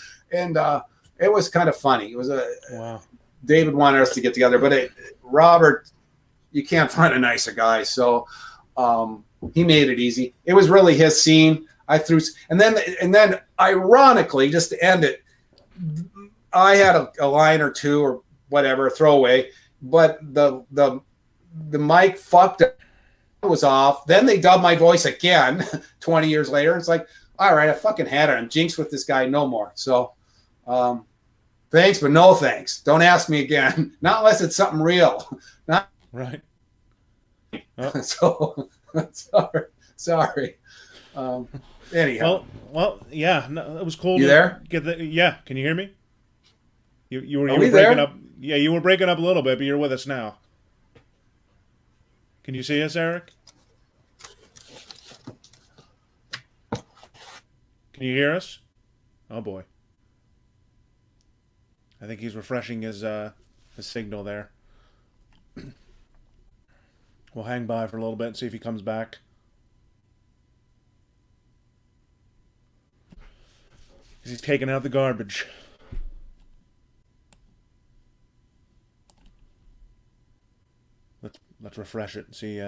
it was kind of funny. It was wow. David wanted us to get together, but Robert, you can't find a nicer guy. So he made it easy. It was really his scene. And then ironically, just to end it, I had a line or two or whatever, throwaway, but the mic fucked up, was off. Then they dubbed my voice again 20 years later. It's like, all right, I fucking had it. I'm jinxed with this guy no more. So thanks, but no thanks. Don't ask me again. Not unless it's something real. Not right. So sorry. Anyhow. Well, yeah. No, it was cool. You there? Yeah. Can you hear me? You were breaking there? Up. Yeah, you were breaking up a little bit, but you're with us now. Can you see us, Eric? Can you hear us? Oh boy. I think he's refreshing his signal there. We'll hang by for a little bit and see if he comes back. He's taking out the garbage. Let's refresh it and see.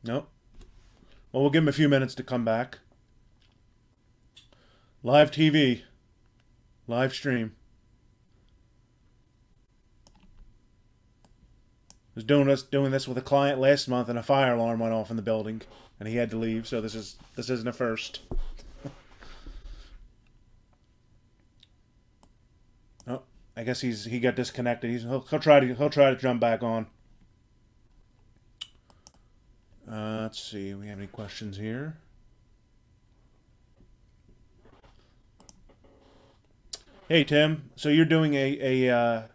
Nope. Well, we'll give him a few minutes to come back. Live TV. Live stream. Was doing this with a client last month, and a fire alarm went off in the building, and he had to leave. So this isn't a first. Oh, I guess he got disconnected. He'll try to jump back on. Let's see. We have any questions here? Hey Tim, so you're doing a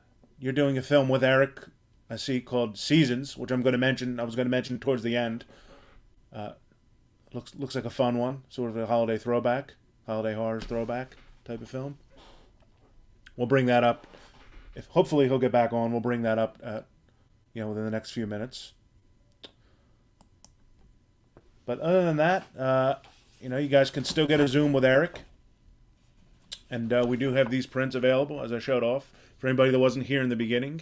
film with Eric, I see, called Seasons, which I'm going to mention. I was going to mention towards the end. Looks like a fun one, sort of a holiday horror throwback type of film. We'll bring that up. If hopefully he'll get back on, we'll bring that up, within the next few minutes. But other than that, you guys can still get a Zoom with Eric. And we do have these prints available, as I showed off. For anybody that wasn't here in the beginning,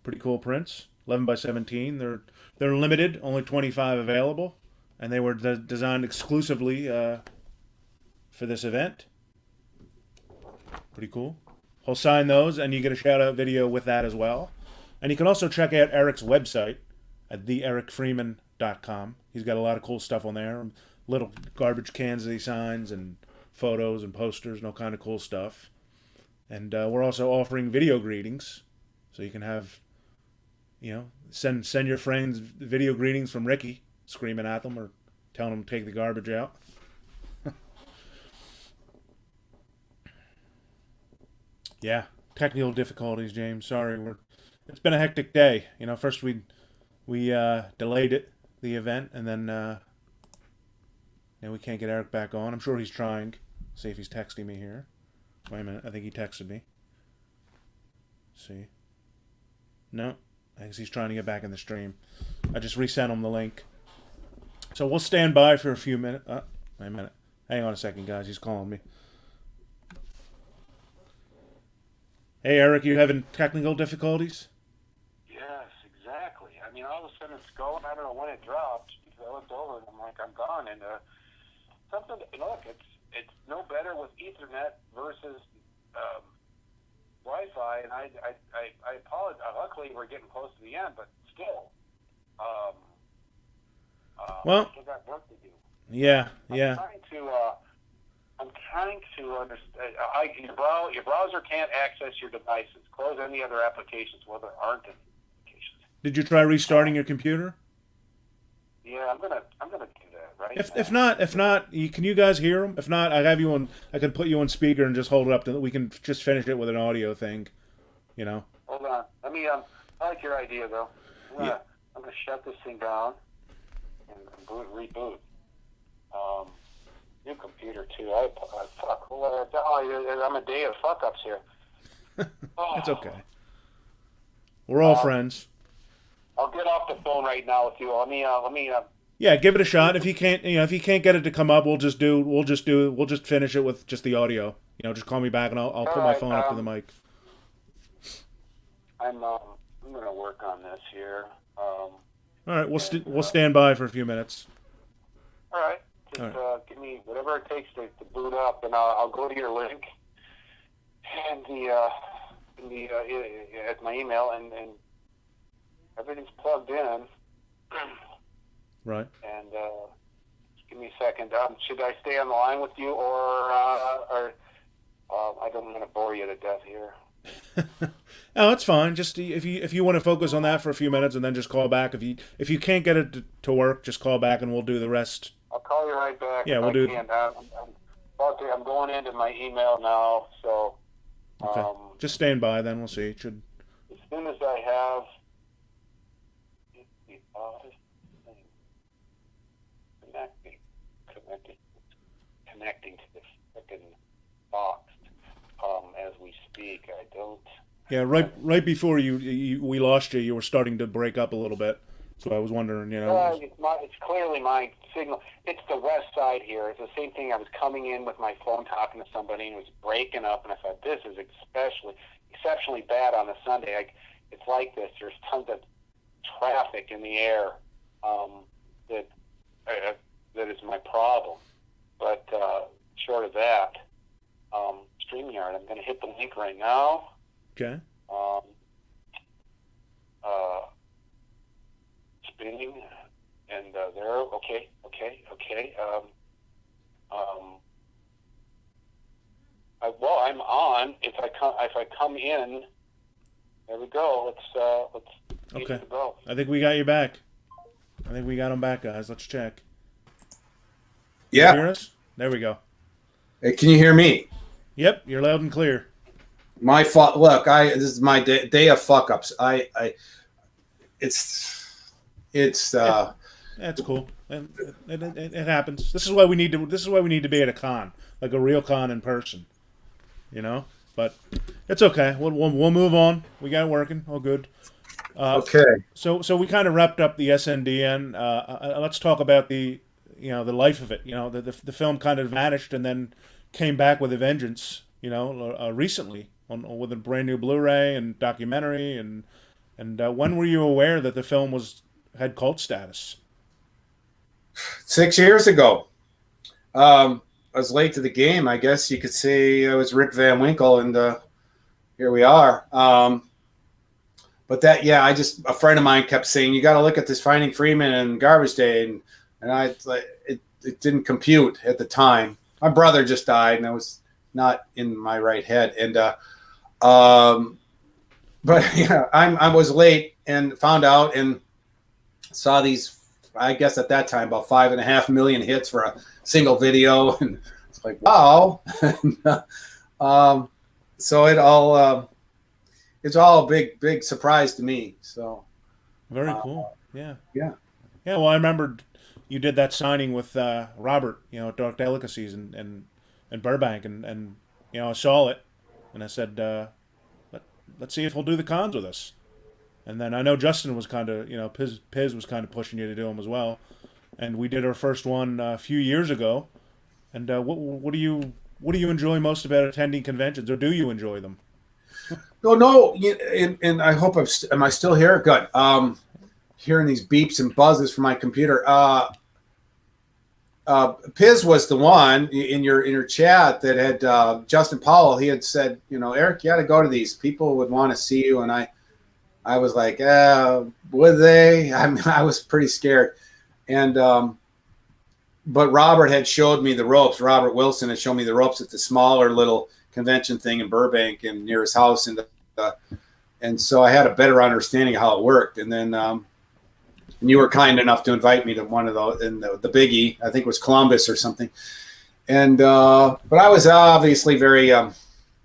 pretty cool prints, 11 by 17. They're limited, only 25 available, and they were designed exclusively for this event. Pretty cool. He'll sign those, and you get a shout-out video with that as well. And you can also check out Eric's website at theericfreeman.com. He's got a lot of cool stuff on there, little garbage cans that he signs, and photos and posters and all kind of cool stuff. And we're also offering video greetings, so you can have, send your friends video greetings from Ricky, screaming at them or telling them to take the garbage out. Yeah, technical difficulties, James. Sorry, it's been a hectic day. First we delayed the event, and then we can't get Eric back on. I'm sure he's trying. See if he's texting me here. Wait a minute, I think he texted me. See. No, I guess he's trying to get back in the stream. I just resent him the link. So we'll stand by for a few minutes. Wait a minute. Hang on a second, guys. He's calling me. Hey, Eric, you having technical difficulties? Yes, exactly. I mean, all of a sudden it's going. I don't know when it dropped, because I looked over and I'm like, I'm gone. And look, it's no better with Ethernet versus Wi-Fi. And I apologize. Luckily, we're getting close to the end, but still, well, I still got work to do. Yeah. I'm trying to understand. Your browser can't access your devices. Close any other applications where there aren't any applications. Did you try restarting your computer? Yeah, I'm gonna do that. Right. If not, can you guys hear him? If not, I can put you on speaker and just hold it up. We can just finish it with an audio thing. Hold on. Let me. I like your idea though. I'm gonna shut this thing down and reboot. New computer too. Fuck. I'm a day of fuck ups here. It's okay. We're all friends. I'll get off the phone right now with you. Let me. Yeah, give it a shot. If you can't get it to come up, we'll just finish it with just the audio. Just call me back and I'll put my phone up to the mic. I'm gonna work on this here. All right, we'll stand by for a few minutes. All right. Just give me whatever it takes to boot up, and I'll go to your link and at my email, and everything's plugged in. Right. And just give me a second. Should I stay on the line with you, or I don't want to bore you to death here? No, it's fine. Just if you want to focus on that for a few minutes, and then just call back. If you can't get it to work, just call back, and we'll do the rest. I'll call you right back. Yeah, we'll do. I'm going into my email now, so. Okay. Just stand by, then we'll see. As soon as I have. Connecting to the frickin' box as we speak. I don't. Yeah, right before we lost you, you were starting to break up a little bit. So I was wondering, you know. It's clearly my signal. It's the west side here. It's the same thing. I was coming in with my phone talking to somebody and it was breaking up, and I thought, this is exceptionally bad on a Sunday. It's like this. There's tons of traffic in the air that is my problem. But short of that, StreamYard, I'm going to hit the link right now. Okay. Spinning, and there. Okay. I'm on. If I come in, there we go. Let's Okay. go. I think we got you back. I think we got him back, guys. Let's check. Yeah. Can you hear us? There we go. Hey, can you hear me? Yep, you're loud and clear. My fault. Look, this is my day of fuck ups. That's cool. It happens. This is why we need to be at a con, like a real con in person. You know, but it's okay. We'll move on. We got it working. All good. Okay. So we kind of wrapped up the SNDN. Let's talk about the life of it. You know, the film kind of vanished and then came back with a vengeance. You know, recently with a brand new Blu-ray and documentary. And when were you aware that the film had cult status? 6 years ago. I was late to the game. I guess you could say I was Rip Van Winkle, and here we are. But a friend of mine kept saying, you got to look at this Finding Freeman and Garbage Day, and it didn't compute at the time. My brother just died, and I was not in my right head. And but yeah, I was late and found out and saw these. I guess at that time about 5.5 million hits for a single video, and it's like, wow. So it's all a big surprise to me. So very cool. Yeah. Well, I remembered you did that signing with Robert, you know, at Dark Delicacies and Burbank, and you know, I saw it, and I said, let's see if he'll do the cons with us. And then I know Justin was kind of, you know, Piz was kind of pushing you to do them as well. And we did our first one a few years ago. And what do you enjoy most about attending conventions, or do you enjoy them? No, and I hope am I still here? Good. Hearing these beeps and buzzes from my computer. Piz was the one in your chat that had Justin Powell. He had said, you know, Eric, you got to go to these. People would want to see you, and I was like, would they? I was pretty scared. And but Robert had showed me the ropes. Robert Wilson had shown me the ropes at the smaller little convention thing in Burbank and near his house. And so I had a better understanding of how it worked. And then and you were kind enough to invite me to one of those, in the biggie. I think it was Columbus or something. And but I was obviously very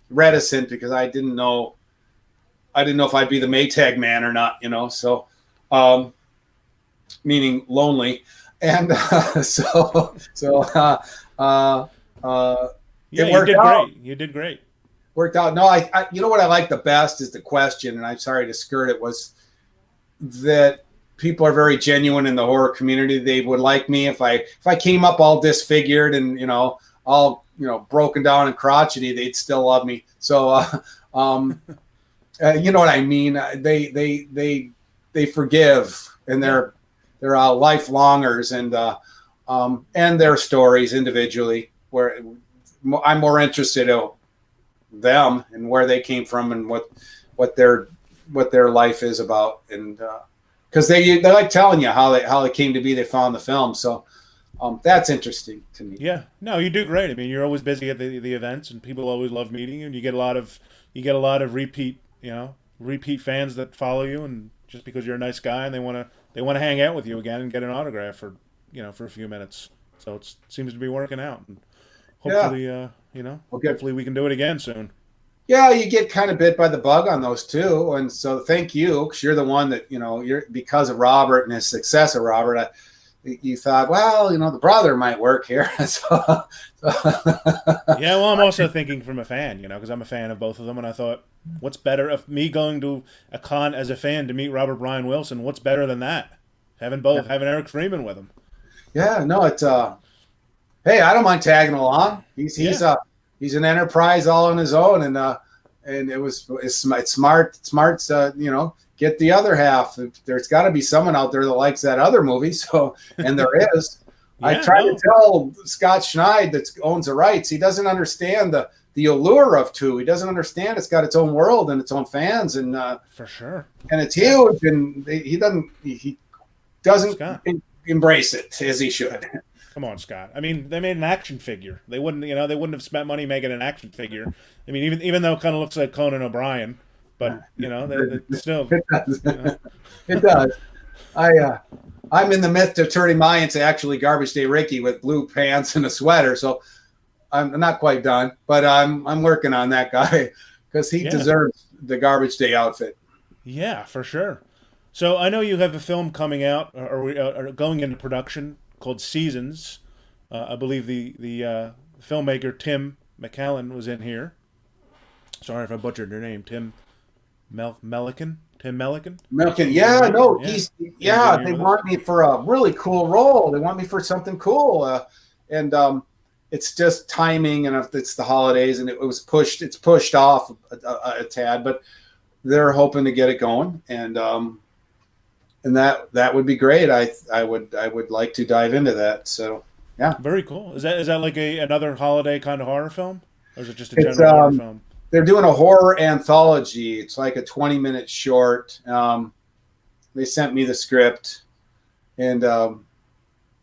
reticent because I didn't know if I'd be the Maytag man or not, you know. So meaning lonely. And yeah, it worked out. You did great. Worked out. No, I you know what I like the best is the question, and I'm sorry to skirt it, was that people are very genuine in the horror community. They would like me if I came up all disfigured and, you know, all, you know, broken down and crotchety, they'd still love me. So you know what I mean? They forgive, and they're lifelongers, and their stories individually, where I'm more interested in them and where they came from and what their life is about, and because they like telling you how they came to be. They found the film, so that's interesting to me. Yeah, no, you do great. I mean, you're always busy at the events, and people always love meeting you, and you get a lot of repeat fans that follow you, and just because you're a nice guy and they want to hang out with you again and get an autograph for a few minutes. So it seems to be working out, and hopefully hopefully we can do it again soon. Yeah, you get kind of bit by the bug on those too, and so thank you, because you're the one that, you know, you're, because of Robert and his success of Robert, you thought, well, you know, the brother might work here. Yeah, well, I'm also thinking from a fan, you know, because I'm a fan of both of them, and I thought, what's better of me going to a con as a fan to meet Robert Brian Wilson? What's better than that? having Eric Freeman with him. Yeah, no, it's hey, I don't mind tagging along. He's an enterprise all on his own, and it's smart. Get the other half. There's got to be someone out there that likes that other movie. So, and there is. I tried to tell Scott Schneid that owns the rights. He doesn't understand the allure of two. He doesn't understand it's got its own world and its own fans, and for sure, and it's huge. And he doesn't embrace it as he should. Come on, Scott. I mean, they made an action figure. They wouldn't have spent money making an action figure. I mean, even though it kind of looks like Conan O'Brien, but they still. It does. It does. I'm in the midst of turning mine into actually Garbage Day Ricky with blue pants and a sweater, so I'm not quite done, but I'm working on that guy because he deserves the Garbage Day outfit. Yeah, for sure. So I know you have a film coming out or going into production called Seasons. I believe the filmmaker Tim McCallan was in here. Sorry if I butchered your name, Tim Melican. Tim Melican? Melican, yeah, no, they want me for a really cool role. They want me for something cool, and it's just timing, and if it's the holidays, and it's pushed off a tad, but they're hoping to get it going, and that would be great. I would like to dive into that. So yeah, very cool. Is that like another holiday kind of horror film, or is it just a general horror film? They're doing a horror anthology. It's like a 20-minute short. They sent me the script, and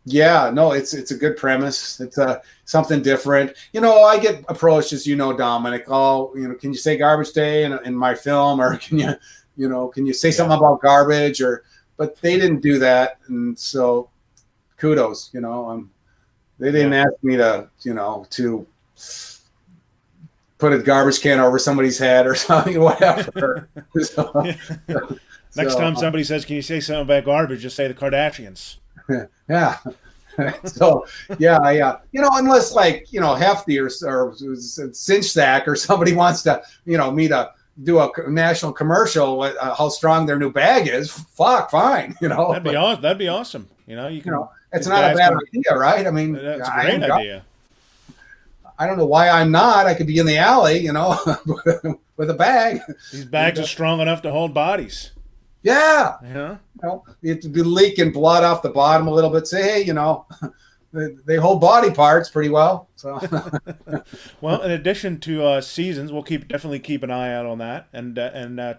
it's a good premise. It's something different. I get approached, as Dominic. Can you say Garbage Day in my film, or can you say something about garbage? But they didn't do that, and so kudos. They didn't ask me to put a garbage can over somebody's head or something, whatever. Next time somebody says, "Can you say something about garbage?" Just say the Kardashians. Yeah. So unless Hefty or Cinch Sack or somebody wants to, me to do a national commercial how strong their new bag is. Fuck, fine. That'd be awesome. It's not a bad idea, right? I mean, that's a great idea. I don't know why I'm not. I could be in the alley, with a bag. These bags are strong enough to hold bodies. Yeah. Yeah. You have to be leaking blood off the bottom a little bit. Say, hey, they hold body parts pretty well. So. Well, in addition to Seasons, we'll definitely keep an eye out on that. And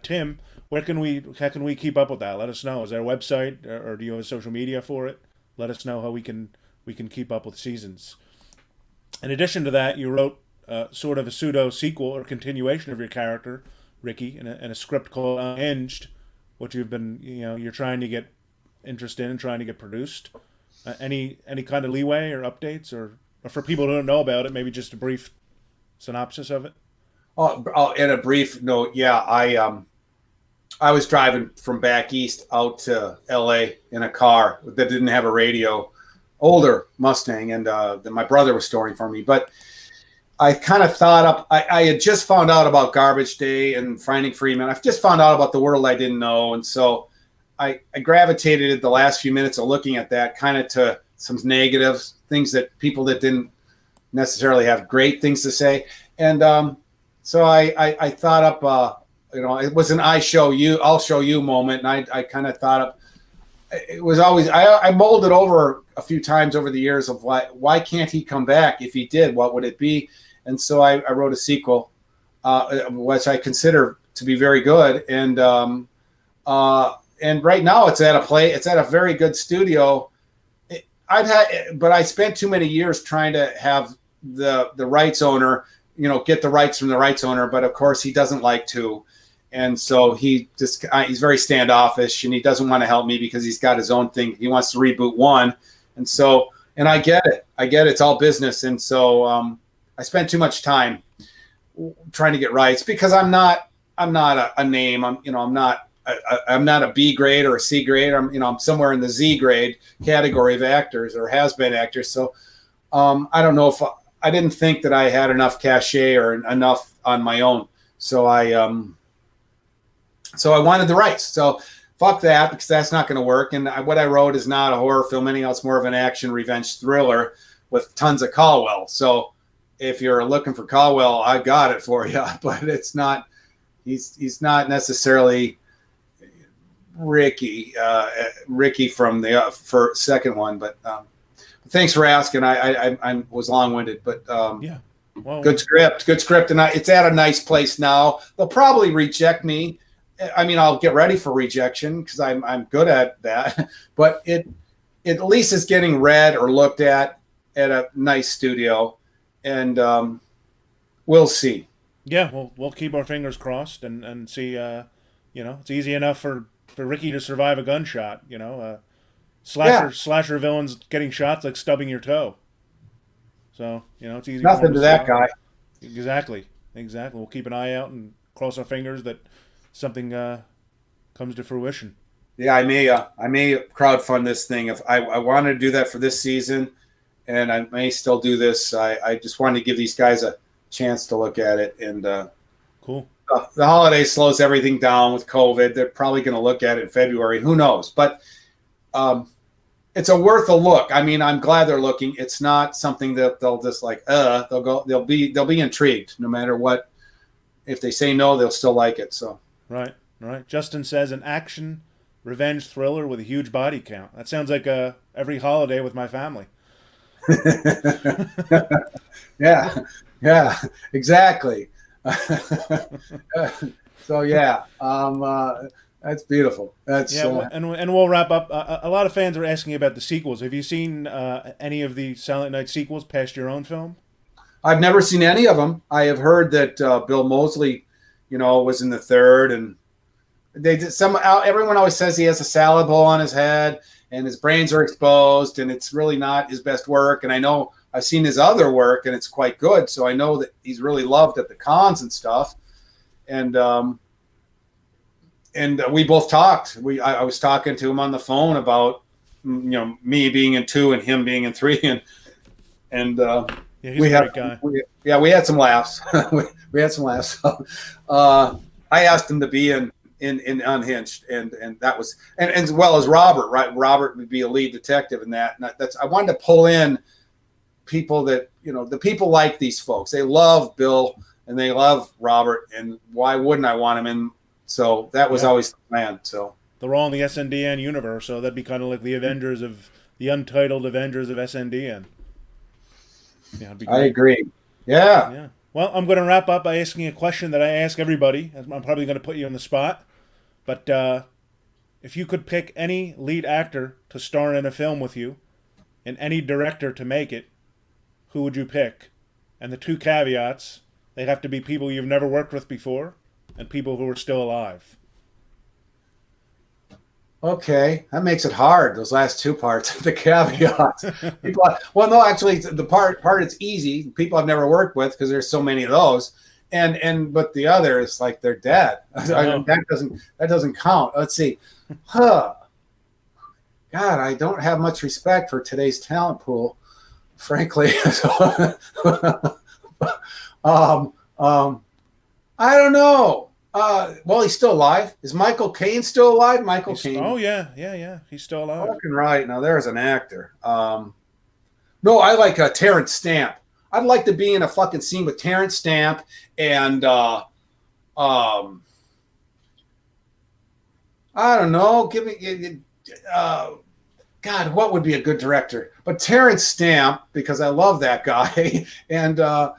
Tim, how can we keep up with that? Let us know. Is there a website or do you have a social media for it? Let us know how we can keep up with Seasons. In addition to that, you wrote sort of a pseudo sequel or continuation of your character, Ricky, in a script called Unhinged, which you're trying to get interest in and trying to get produced. Any kind of leeway or updates, or for people who don't know about it, maybe just a brief synopsis of it? In a brief note, yeah, I was driving from back east out to L.A. in a car that didn't have a radio. Older Mustang, and that my brother was storing for me. But I kind of thought up, I had just found out about Garbage Day and Finding Freeman. I've just found out about the world I didn't know. And so I gravitated at the last few minutes of looking at that kind of to some negatives, things that people that didn't necessarily have great things to say. And so I thought up, it was an I'll show you moment. And I kind of thought up, it was always, I molded over a few times over the years of why can't he come back? If he did, what would it be? And so I wrote a sequel, which I consider to be very good. And right now it's at a very good studio. But I spent too many years trying to have the rights owner, get the rights from the rights owner. But of course he doesn't like to. And so he's very standoffish, and he doesn't want to help me because he's got his own thing. He wants to reboot one. And so, and I get it. It's all business. And so I spent too much time trying to get rights because I'm not a name. I'm not a B grade or a C grade. I'm somewhere in the Z grade category of actors or has been actors. So I don't know if I didn't think that I had enough cachet or enough on my own. So I wanted the rights. So fuck that, because that's not going to work. And what I wrote is not a horror film anyhow. It's more of an action revenge thriller with tons of Caldwell. So if you're looking for Caldwell, I got it for you. But it's not. He's not necessarily Ricky from the second one. But thanks for asking. I was long-winded, but yeah. Well, good script, and it's at a nice place now. They'll probably reject me. I mean, I'll get ready for rejection because I'm good at that. But it at least is getting read or looked at a nice studio, and we'll see. Yeah, we'll keep our fingers crossed and see. It's easy enough for Ricky to survive a gunshot. Slasher villains getting shots like stubbing your toe. So it's easy. Nothing to that guy. Exactly. We'll keep an eye out and cross our fingers that something comes to fruition. Yeah, I may crowdfund this thing if I wanted to do that for this season, and I may still do this. I just wanted to give these guys a chance to look at it, and cool. The holiday slows everything down with COVID. They're probably going to look at it in February. Who knows? But it's worth a look. I mean, I'm glad they're looking. It's not something that they'll just like. They'll be intrigued no matter what. If they say no, they'll still like it. So right. Justin says an action revenge thriller with a huge body count. That sounds like every holiday with my family. Yeah, exactly. So yeah, that's beautiful. That's and we'll wrap up. A lot of fans are asking about the sequels. Have you seen any of the Silent Night sequels past your own film? I've never seen any of them. I have heard that Bill Moseley, was in the third, and they did everyone always says he has a salad bowl on his head and his brains are exposed, and it's really not his best work. And I know I've seen his other work, and it's quite good. So I know that he's really loved at the cons and stuff. And we both talked. I was talking to him on the phone about me being in 2 and him being in 3, and he's a great guy. We had some laughs. we had some laughs. I asked him to be in Unhinged, and that was and as well as Robert. Right, Robert would be a lead detective in that. And I wanted to pull in people that the people like these folks. They love Bill and they love Robert, and why wouldn't I want him in? So that was always the plan. So they're all in the SNDN universe, so that'd be kind of like the Avengers of the untitled Avengers of SNDN. Yeah, it'd be great. I agree. Yeah. Well, I'm going to wrap up by asking a question that I ask everybody. I'm probably going to put you on the spot, but if you could pick any lead actor to star in a film with you, and any director to make it, who would you pick? And the 2 caveats: they have to be people you've never worked with before, and people who are still alive. Okay, that makes it hard. Those last 2 parts, the caveats. Actually, the part it's easy. People I've never worked with because there's so many of those, but the other is like they're dead. That doesn't count. Let's see. God, I don't have much respect for today's talent pool, frankly. I don't know. He's still alive. Is Michael Caine still alive? Caine. Oh yeah. He's still alive. Fucking right. Now there's an actor. No, I like Terrence Stamp. I'd like to be in a fucking scene with Terrence Stamp and I don't know. Give me God, what would be a good director? But Terrence Stamp, because I love that guy, and I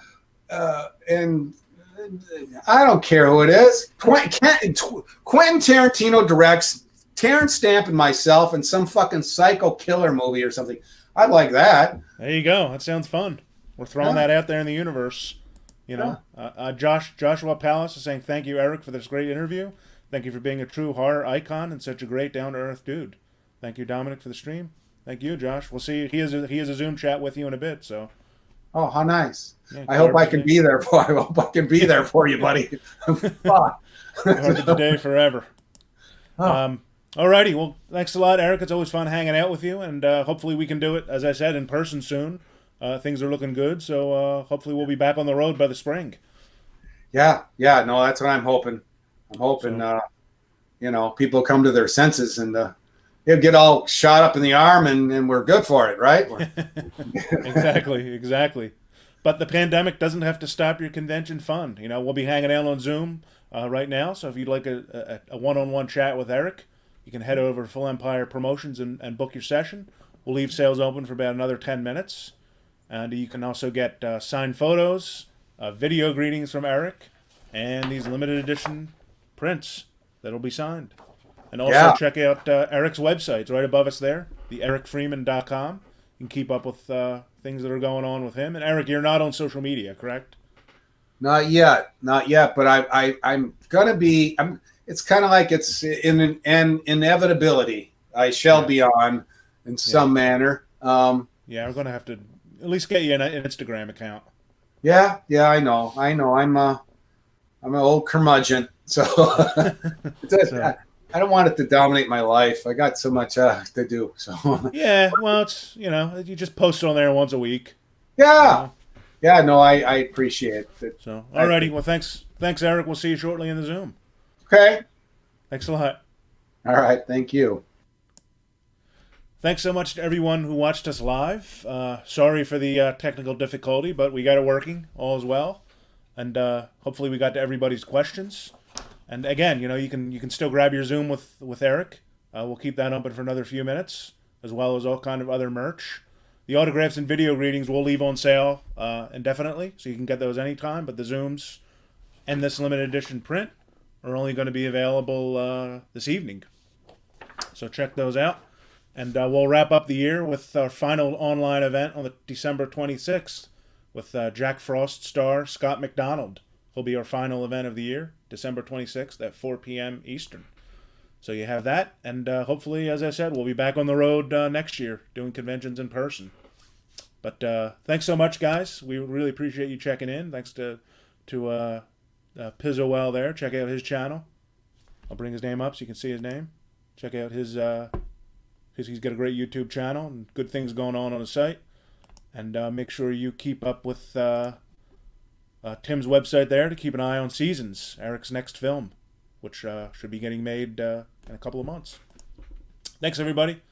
don't care who it is. Quentin Tarantino directs Terrence Stamp and myself in some fucking psycho killer movie or something. I'd like that. There you go. That sounds fun. We're throwing that out there in the universe. Joshua Palace is saying, thank you, Eric, for this great interview. Thank you for being a true horror icon and such a great down-to-earth dude. Thank you, Dominic, for the stream. Thank you, Josh. We'll see. He has a Zoom chat with you in a bit. So. Oh, how nice! Yeah, I hope I can be there for. I hope I can be there for you, buddy. Fuck. The day forever. Oh. Alrighty. Well, thanks a lot, Eric. It's always fun hanging out with you, and hopefully we can do it, as I said, in person soon. Things are looking good, so hopefully we'll be back on the road by the spring. Yeah. No, that's what I'm hoping. I'm hoping. people come to their senses and they'll get all shot up in the arm and we're good for it, right? Exactly. But the pandemic doesn't have to stop your convention fun. We'll be hanging out on Zoom right now. So if you'd like a one-on-one chat with Eric, you can head over to Full Empire Promotions and book your session. We'll leave sales open for about another 10 minutes. And you can also get signed photos, video greetings from Eric, and these limited edition prints that'll be signed. And also check out Eric's website. It's right above us there, theericfreeman.com. You can keep up with things that are going on with him. And Eric, you're not on social media, correct? Not yet. But I'm gonna be. It's kind of like it's in an inevitability. I shall be on in some manner. We're gonna have to at least get you an Instagram account. Yeah, I know. I'm an old curmudgeon, so I don't want it to dominate my life. I got so much to do. So well, it's you just post on there once a week. Yeah, no, I appreciate it. So alrighty, well thanks Eric. We'll see you shortly in the Zoom. Okay. Thanks a lot. All right, thank you. Thanks so much to everyone who watched us live. Sorry for the technical difficulty, but we got it working. All is well, and hopefully we got to everybody's questions. And again, you can still grab your Zoom with Eric. We'll keep that open for another few minutes, as well as all kind of other merch. The autographs and video greetings will leave on sale indefinitely, so you can get those anytime. But the Zooms and this limited edition print are only going to be available this evening. So check those out. And we'll wrap up the year with our final online event on the December 26th with Jack Frost star Scott McDonald. He'll be our final event of the year, December 26th at 4 p.m. Eastern. So you have that, and hopefully, as I said, we'll be back on the road next year doing conventions in person. But thanks so much, guys. We really appreciate you checking in. Thanks to Pizzowell there. Check out his channel. I'll bring his name up so you can see his name. Check out his he's got a great YouTube channel and good things going on the site. And make sure you keep up with Tim's website there to keep an eye on Seasons, Eric's next film, which should be getting made in a couple of months. Thanks, everybody.